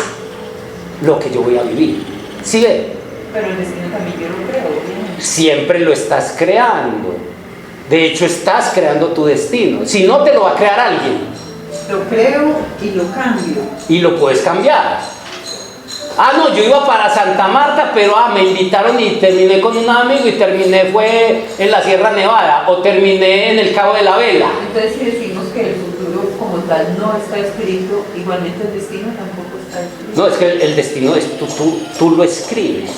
lo que yo voy a vivir. ¿Sí ve? Pero el destino también yo lo creo, obviamente. Siempre lo estás creando. De hecho, estás creando tu destino. Si no, te lo va a crear alguien. Lo creo y lo cambio. Y lo puedes cambiar. No, yo iba para Santa Marta, pero me invitaron y terminé con un amigo y fue en la Sierra Nevada o terminé en el Cabo de la Vela. Entonces si decimos que el futuro como tal no está escrito, igualmente el destino tampoco está escrito. No, es que el destino es tú lo escribes.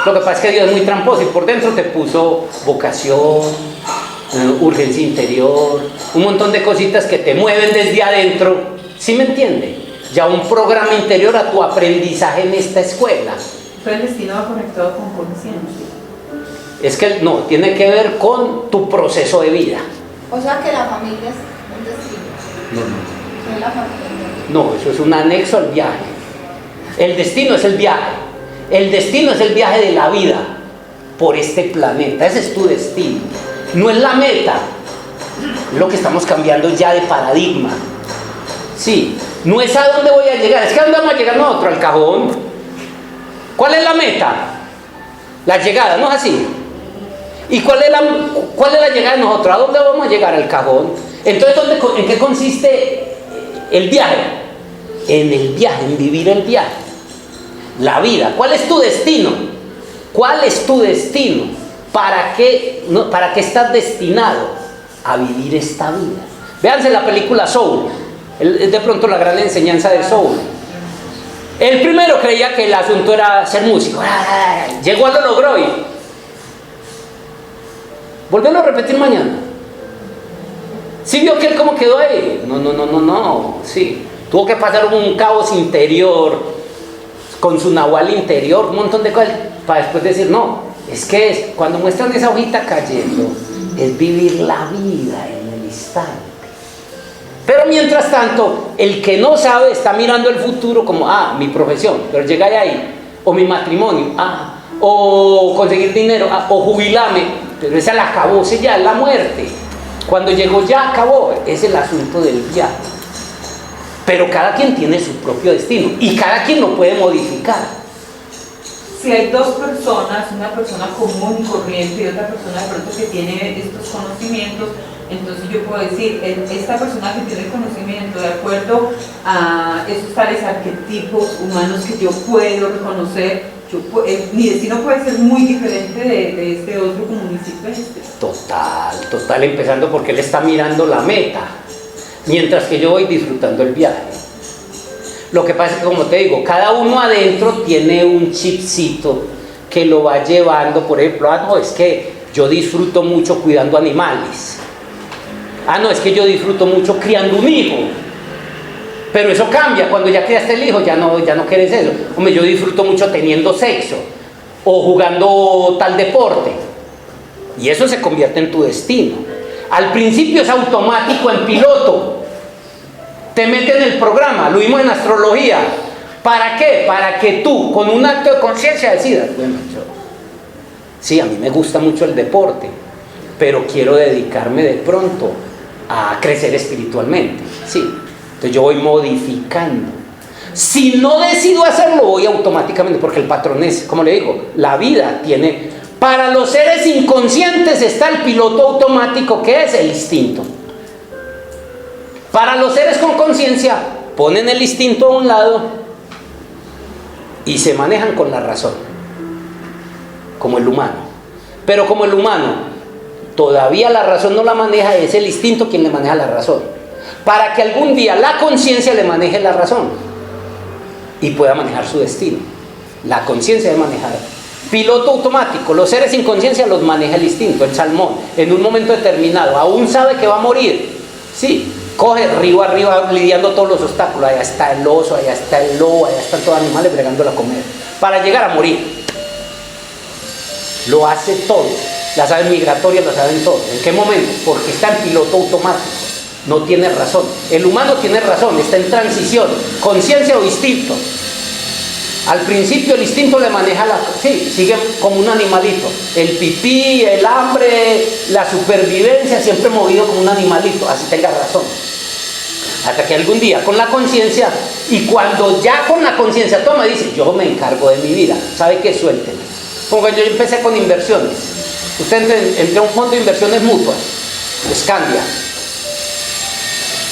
Lo que pasa es que Dios es muy tramposo y por dentro te puso vocación, urgencia interior, un montón de cositas que te mueven desde adentro. ¿Sí me entiende? Ya un programa interior a tu aprendizaje en esta escuela. Pero el destino va conectado con conciencia. Es que no, tiene que ver con tu proceso de vida. O sea que la familia es un destino. No es la familia. No, eso es un anexo al viaje. El destino es el viaje. El destino es el viaje de la vida por este planeta. Ese es tu destino. No es la meta. Lo que estamos cambiando ya de paradigma. Sí, no es a dónde voy a llegar. Es que a dónde vamos a llegar nosotros, al cajón. ¿Cuál es la meta? La llegada, ¿no es así? ¿Y cuál es la llegada de nosotros? ¿A dónde vamos a llegar? Al cajón. Entonces, ¿en qué consiste el viaje? En el viaje, en vivir el viaje. La vida. ¿Cuál es tu destino? ¿Cuál es tu destino? ¿Para qué estás destinado a vivir esta vida? Véanse la película Soul. Es de pronto la gran enseñanza de Soul. El primero creía que el asunto era ser músico. Llegó, lo logró y volverlo a repetir mañana. ¿Sí vio que él cómo quedó ahí? No. Sí. Tuvo que pasar un caos interior con su nahual interior, un montón de cosas para después decir, no, es que cuando muestran esa hojita cayendo, es vivir la vida en el instante. Pero mientras tanto, el que no sabe está mirando el futuro como, mi profesión, pero llega ahí, o mi matrimonio, o conseguir dinero, o jubilarme, pero esa la acabó, esa ya es la muerte. Cuando llegó ya acabó, es el asunto del viaje. Pero cada quien tiene su propio destino y cada quien lo puede modificar. Si hay dos personas, una persona común y corriente y otra persona de pronto que tiene estos conocimientos, entonces yo puedo decir, esta persona que tiene conocimiento de acuerdo a esos tales arquetipos humanos que yo puedo reconocer, mi destino puede ser muy diferente de este otro como municipio. Total, empezando porque él está mirando la meta, mientras que yo voy disfrutando el viaje. Lo que pasa es que, como te digo, cada uno adentro tiene un chipcito que lo va llevando. Por ejemplo, no, es que yo disfruto mucho cuidando animales. No, es que yo disfruto mucho criando un hijo. Pero eso cambia, cuando ya criaste el hijo, ya no quieres eso. Hombre, yo disfruto mucho teniendo sexo o jugando tal deporte. Y eso se convierte en tu destino. Al principio es automático, en piloto. Te mete en el programa, lo vimos en astrología. ¿Para qué? Para que tú, con un acto de conciencia, decidas, bueno, Sí, a mí me gusta mucho el deporte, pero quiero dedicarme de pronto a crecer espiritualmente. Sí, entonces yo voy modificando. Si no decido hacerlo, voy automáticamente, porque el patrón es, como le digo, la vida tiene... Para los seres inconscientes está el piloto automático, que es el instinto. Para los seres con conciencia, ponen el instinto a un lado y se manejan con la razón, como el humano. Pero como el humano todavía la razón no la maneja, es el instinto quien le maneja la razón, para que algún día la conciencia le maneje la razón y pueda manejar su destino. La conciencia debe manejar. Piloto automático, los seres sin conciencia los maneja el instinto. El salmón, en un momento determinado, aún sabe que va a morir. Sí, coge río arriba lidiando todos los obstáculos. Allá está el oso, allá está el lobo, allá están todos los animales bregándola a comer, para llegar a morir. Lo hace todo. Las aves migratorias lo saben todo. ¿En qué momento? Porque está en piloto automático. No tiene razón. El humano tiene razón, está en transición, conciencia o instinto. Al principio el instinto le maneja sí, sigue como un animalito. El pipí, el hambre, la supervivencia, siempre movido como un animalito, así tenga razón. Hasta que algún día con la conciencia, y cuando ya con la conciencia toma, dice, yo me encargo de mi vida. ¿Sabe qué? Suélteme. Como cuando yo empecé con inversiones. Usted entró a un fondo de inversiones mutuas, Scandia.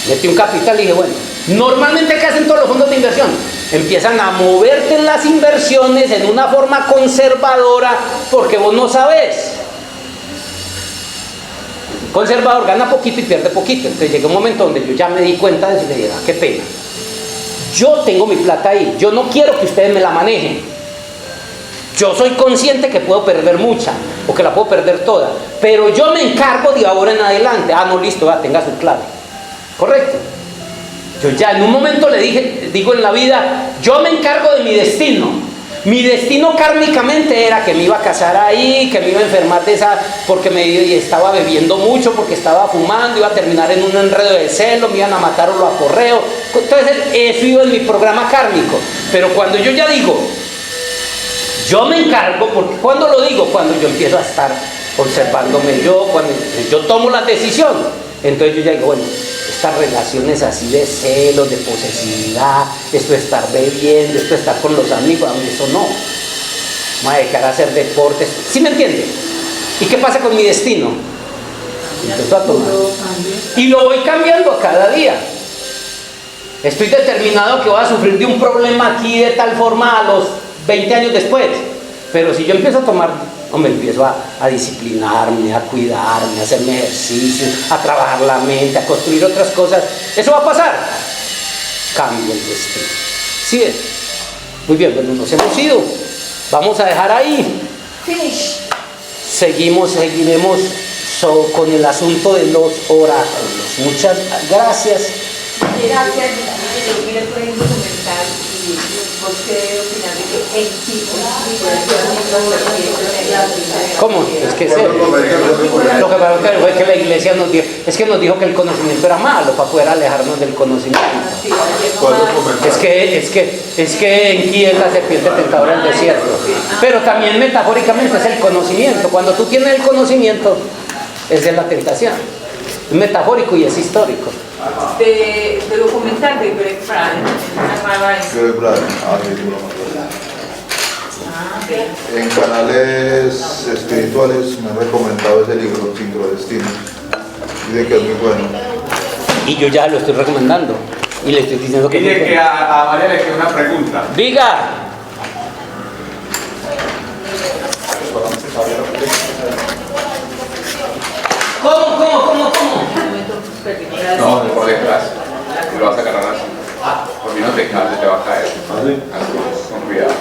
Metí un capital y dije, bueno, normalmente ¿qué hacen todos los fondos de inversión? Empiezan a moverte en las inversiones en una forma conservadora porque vos no sabés. Conservador gana poquito y pierde poquito. Entonces llegó un momento donde yo ya me di cuenta de eso y le dije, qué pena. Yo tengo mi plata ahí, yo no quiero que ustedes me la manejen. Yo soy consciente que puedo perder mucha o que la puedo perder toda, pero yo me encargo de ahora en adelante. No, listo, tenga su clave. ¿Correcto? Yo ya en un momento le digo en la vida, yo me encargo de mi destino. Mi destino kármicamente era que me iba a casar ahí, que me iba a enfermar de esa, porque estaba bebiendo mucho, porque estaba fumando, iba a terminar en un enredo de celos, me iban a matar o lo aporreo. Entonces eso iba en mi programa kármico. Pero cuando yo ya digo, yo me encargo, porque cuando lo digo, cuando yo empiezo a estar observándome yo, cuando yo tomo la decisión, entonces yo ya digo, bueno, estas relaciones así de celos, de posesividad, esto de estar bebiendo, esto de estar con los amigos, a mí eso no. Me voy a dedicar a hacer deportes. ¿Sí me entiende? ¿Y qué pasa con mi destino? Empiezo a tomar. Y lo voy cambiando a cada día. Estoy determinado que voy a sufrir de un problema aquí de tal forma a los 20 años después. Pero si yo empiezo a tomar, empiezo a disciplinarme, a cuidarme, a hacerme ejercicio, a trabajar la mente, a construir otras cosas, eso va a pasar. Cambio el destino. ¿Sí ves? Muy bien, bueno, nos hemos ido. Vamos a dejar ahí. Finish. Seguiremos con el asunto de los oráculos. Muchas gracias. Gracias. Yo quería poner un documental y posee finalmente en tipo. ¿Cómo? Es que lo que pasó fue que la iglesia nos dijo que el conocimiento era malo para poder alejarnos del conocimiento. Es que en Ki es la serpiente tentadora del desierto. Pero también metafóricamente es el conocimiento. Cuando tú tienes el conocimiento, es de la tentación. Es metafórico y es histórico. De documental de Greg Braden, Greg Braden, en canales espirituales me han recomendado ese libro, Sincrodestino. Dice que es muy bueno. Y yo ya lo estoy recomendando. Y le estoy diciendo que... Dile que a María le queda una pregunta. ¡Diga! ¿Cómo? No, por detrás. Y lo vas a agarrar así. Por mí no te caes, te va a caer. Así, con cuidado.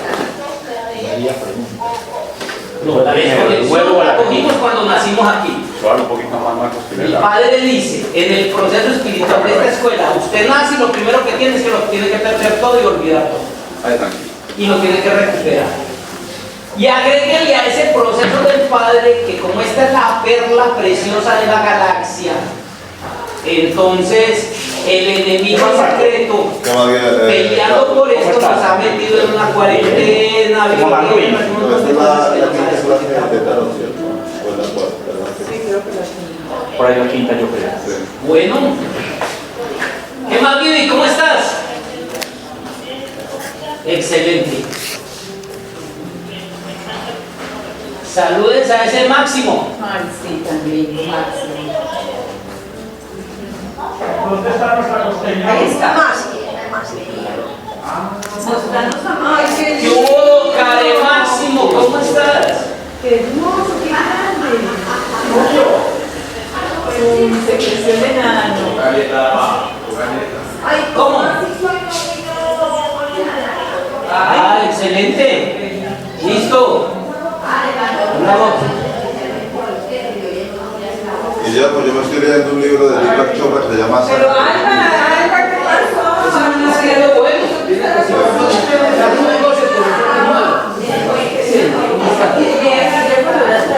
El huevo la cogimos cuando nacimos aquí. Suave un poquito más El padre dice, en el proceso espiritual de esta escuela, usted nace y lo primero que tiene es que lo tiene que perder todo y olvidar todo. Ahí tranquilo. Y lo tiene que recuperar. Y agréguenle a ese proceso del Padre que como esta es la perla preciosa de la galaxia, entonces el enemigo secreto peleando por esto nos ha metido en una cuarentena, por ahí la quinta yo creo. Bueno. ¿Qué más, Vivi? ¿Cómo estás? Excelente. Saludes a ese Máximo. Ay, sí, también, Máximo. ¿Dónde está nuestra costeña? Ahí está. Mostrarnos a Ay, qué ¿Qué hubo, care Máximo? ¿Cómo estás? Qué hermoso, qué grande. Se creció el enano. ¿Cómo? Ah, excelente. Listo. Bravo. Y ya, pues yo me estoy leyendo un libro de Deepak Chopra que se llama Pero Alba, ¿qué pasó? Eso no es algo bueno.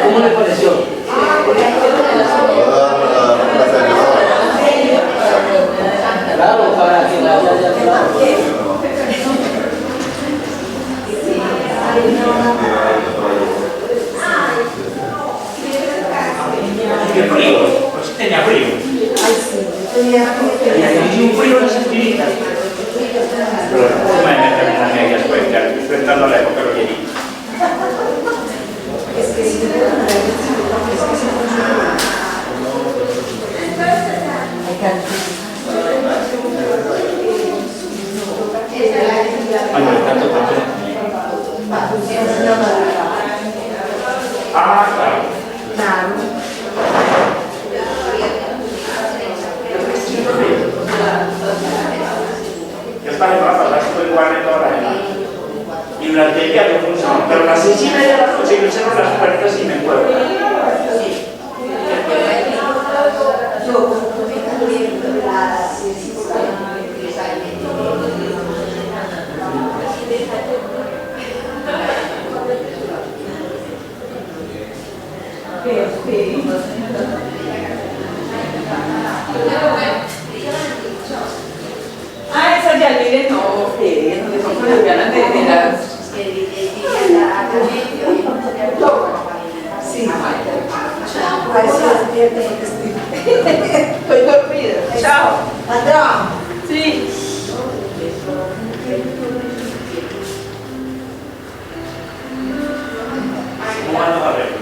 ¿Cómo le pareció? Claro, para que la haya claro. Qué frío, pues tenía frío. Tenía un frío en las espinitas. Pero no me meten en las medias, pues, ya estoy entrando a la época de los hielitos. Bueno, el canto también. Ah, claro. Yo estaba en la pasada, estoy igual en toda la semana. Y durante el día no funciona, pero a las 6:30 de la noche yo cierro las puertas y me encuentro. Ah, esa ya vive, no, que donde son colombianas de las... Sí. Estoy dormida. Chao. Andá. Sí. ¿Cómo van los arreglos?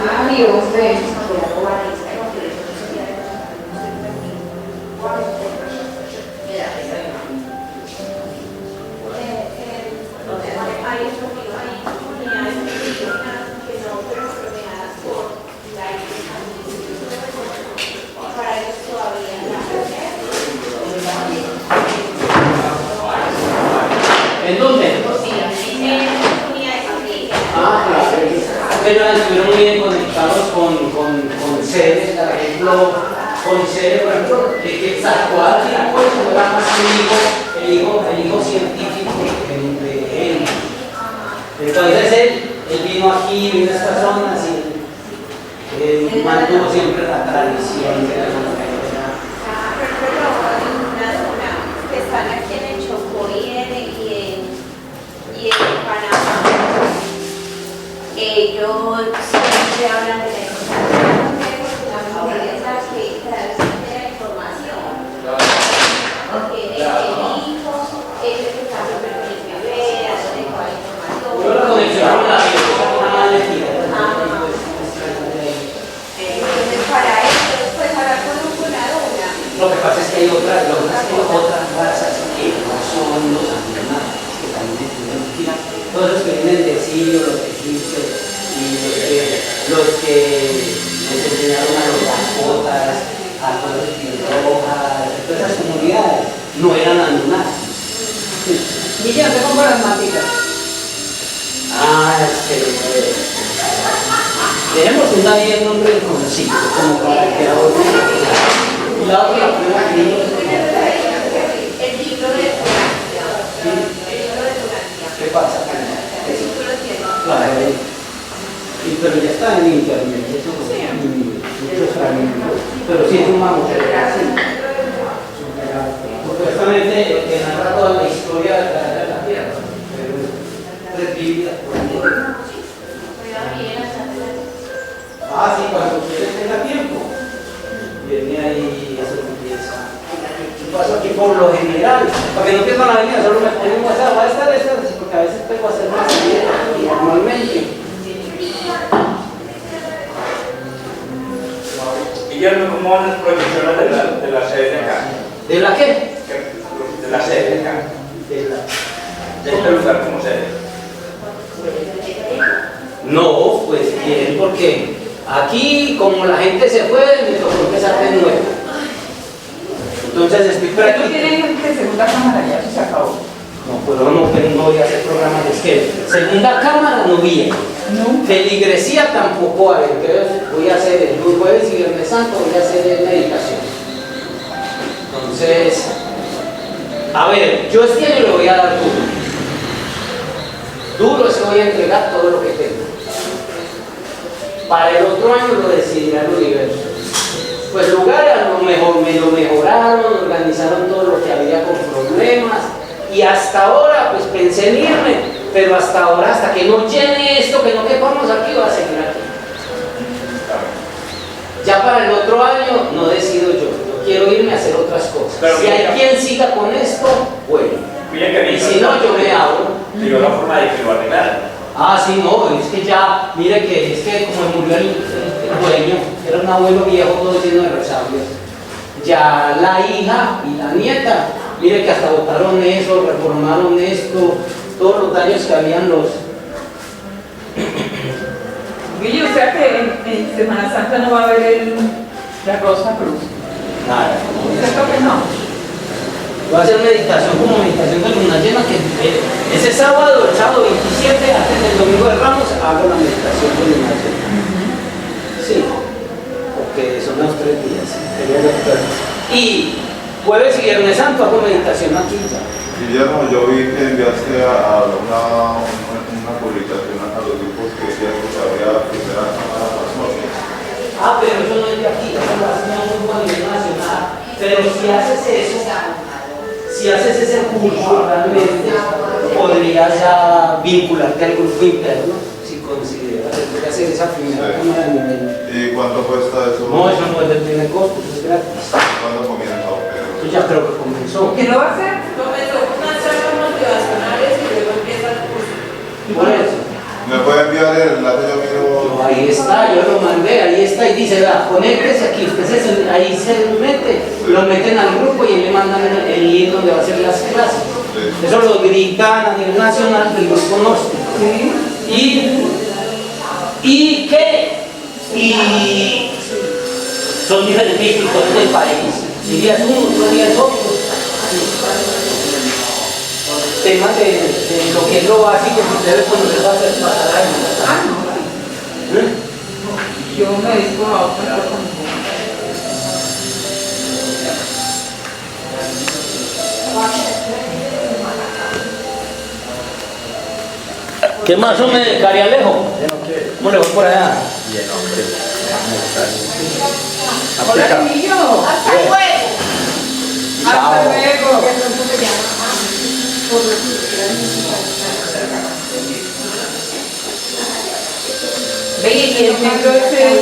Ay, hombre. ¿En dónde? Ah, claro. Pero estuvieron muy bien conectados con sedes, por ejemplo, con sedes, por ejemplo, de que Zacualtí, pues, era más el hijo científico de él. Entonces él vino aquí, vino a estas zonas y mantuvo siempre la tradición de la montaña. Que están aquí en el Chocó y en Panamá. Ellos siempre hablan de la importancia, la familia es la que transmite la información. Porque el hijo es el que está siempre con el bebé, dándole toda la información. Yo la conexión con la biología Entonces, para eso, pues hablar con un cunadora. Lo que pasa es que hay otras razas que no son los animales, que también tienen todos los que vienen de Sirio, los egipcios y los que les enseñaron a los Dakotas, a todos los Pirrojas, todas esas comunidades no eran Anunnaki. Y yo te pongo las maticas. Ah, tenemos una ahí en nombre conocido, como para que la otra. Y la otra prueba que El libro de Tunantia. El libro de Tunantia. ¿qué pasa? Eso tú lo tienes. Claro. Sí, pero ya está en internet, eso muchos fragmentos, pero sí es un mamotreto, sí. Supuestamente que narra toda la historia de la Tierra, pero reescribida por el Ah, sí, cuando ustedes tengan tiempo. Viene ahí, eso empieza. Yo paso aquí por lo general, para que no pierdan la avenida, solo me ponen un WhatsApp, va a estar así, porque a veces tengo que hacer más y normalmente. Guillermo, ¿cómo van las proyecciones de la sede de acá? ¿De la qué? De la sede de acá. De este lugar como sede. No, pues bien, porque aquí, como la gente se fue, me tocó empezar de nuevo. Entonces estoy Pero no practicando. tienen gente de segunda cámara, ya eso se acabó. No, pero no voy a hacer programas de esquema. Segunda cámara no viene. No. Feligresía tampoco hay. Entonces voy a hacer el jueves y viernes santo, voy a hacer meditación. Entonces, a ver, yo este año le voy a dar duro. Duro es que voy a entregar todo lo que tengo. Para el otro año lo decidirá el universo. Pues lugares a lo mejor me lo mejoraron, organizaron todo lo que había con problemas y hasta ahora pues pensé en irme, pero hasta ahora, hasta que no llene esto, que no quepamos aquí, voy a seguir aquí. Ya para el otro año no decido yo quiero irme a hacer otras cosas. Pero si hay quien siga con esto, bueno. Y si no, yo me abro. Digo la forma de que lo arreglaran. Ah, sí, no, es que ya, mire que es que como murió el dueño, era un abuelo viejo todo lleno de resabios, ya la hija y la nieta, mire que hasta botaron eso, reformaron esto, todos los daños que habían los... Guille, o sea que en Semana Santa no va a haber la Rosa Cruz. Nada, ¿Cierto que no? voy a hacer meditación como meditación de luna llena, que ese sábado, el sábado 27, antes del domingo de Ramos, hago la meditación de luna llena. Sí, porque son los 3 días. Y jueves y viernes santo hago meditación aquí ya. Guillermo, yo vi que enviaste a una publicación a los grupos que decían que había primera cámara más noche. Ah, pero eso no es de aquí, eso lo hace un grupo a nivel nacional. Pero si haces eso, si haces ese curso realmente, podrías ya vincularte al grupo interno, si consideras que hacer esa primera cámara a nivel. ¿Y cuánto cuesta eso? No, eso no es del primer costo, eso es gratis. ¿Cuándo comienza? Eso ya creo que comenzó. ¿Qué no va a hacer? Comenzó con unas charlas motivacionales y luego empieza el curso. Por eso. ¿Me puede enviar el enlace? Yo miro. Ahí está, yo lo mandé, ahí está, y dice, vea, conéctese aquí, ahí se mete, lo meten al grupo y le mandan el link donde va a hacer las clases. Sí. Eso lo gritan a nivel nacional del grupo gnóstico. Y son diferentes instituciones del país. Dirías uno, tú dirías otro. Temas de lo que es lo básico que ustedes conocer va a hacer pasar años. Ah, no. Yo me disco a otra cosa. ¿Qué más son de Carialejo? ¿Cómo le voy por allá? Bien, hombre. Hola, niño. ¡Hasta luego! Hasta luego. Ve, y el libro ese,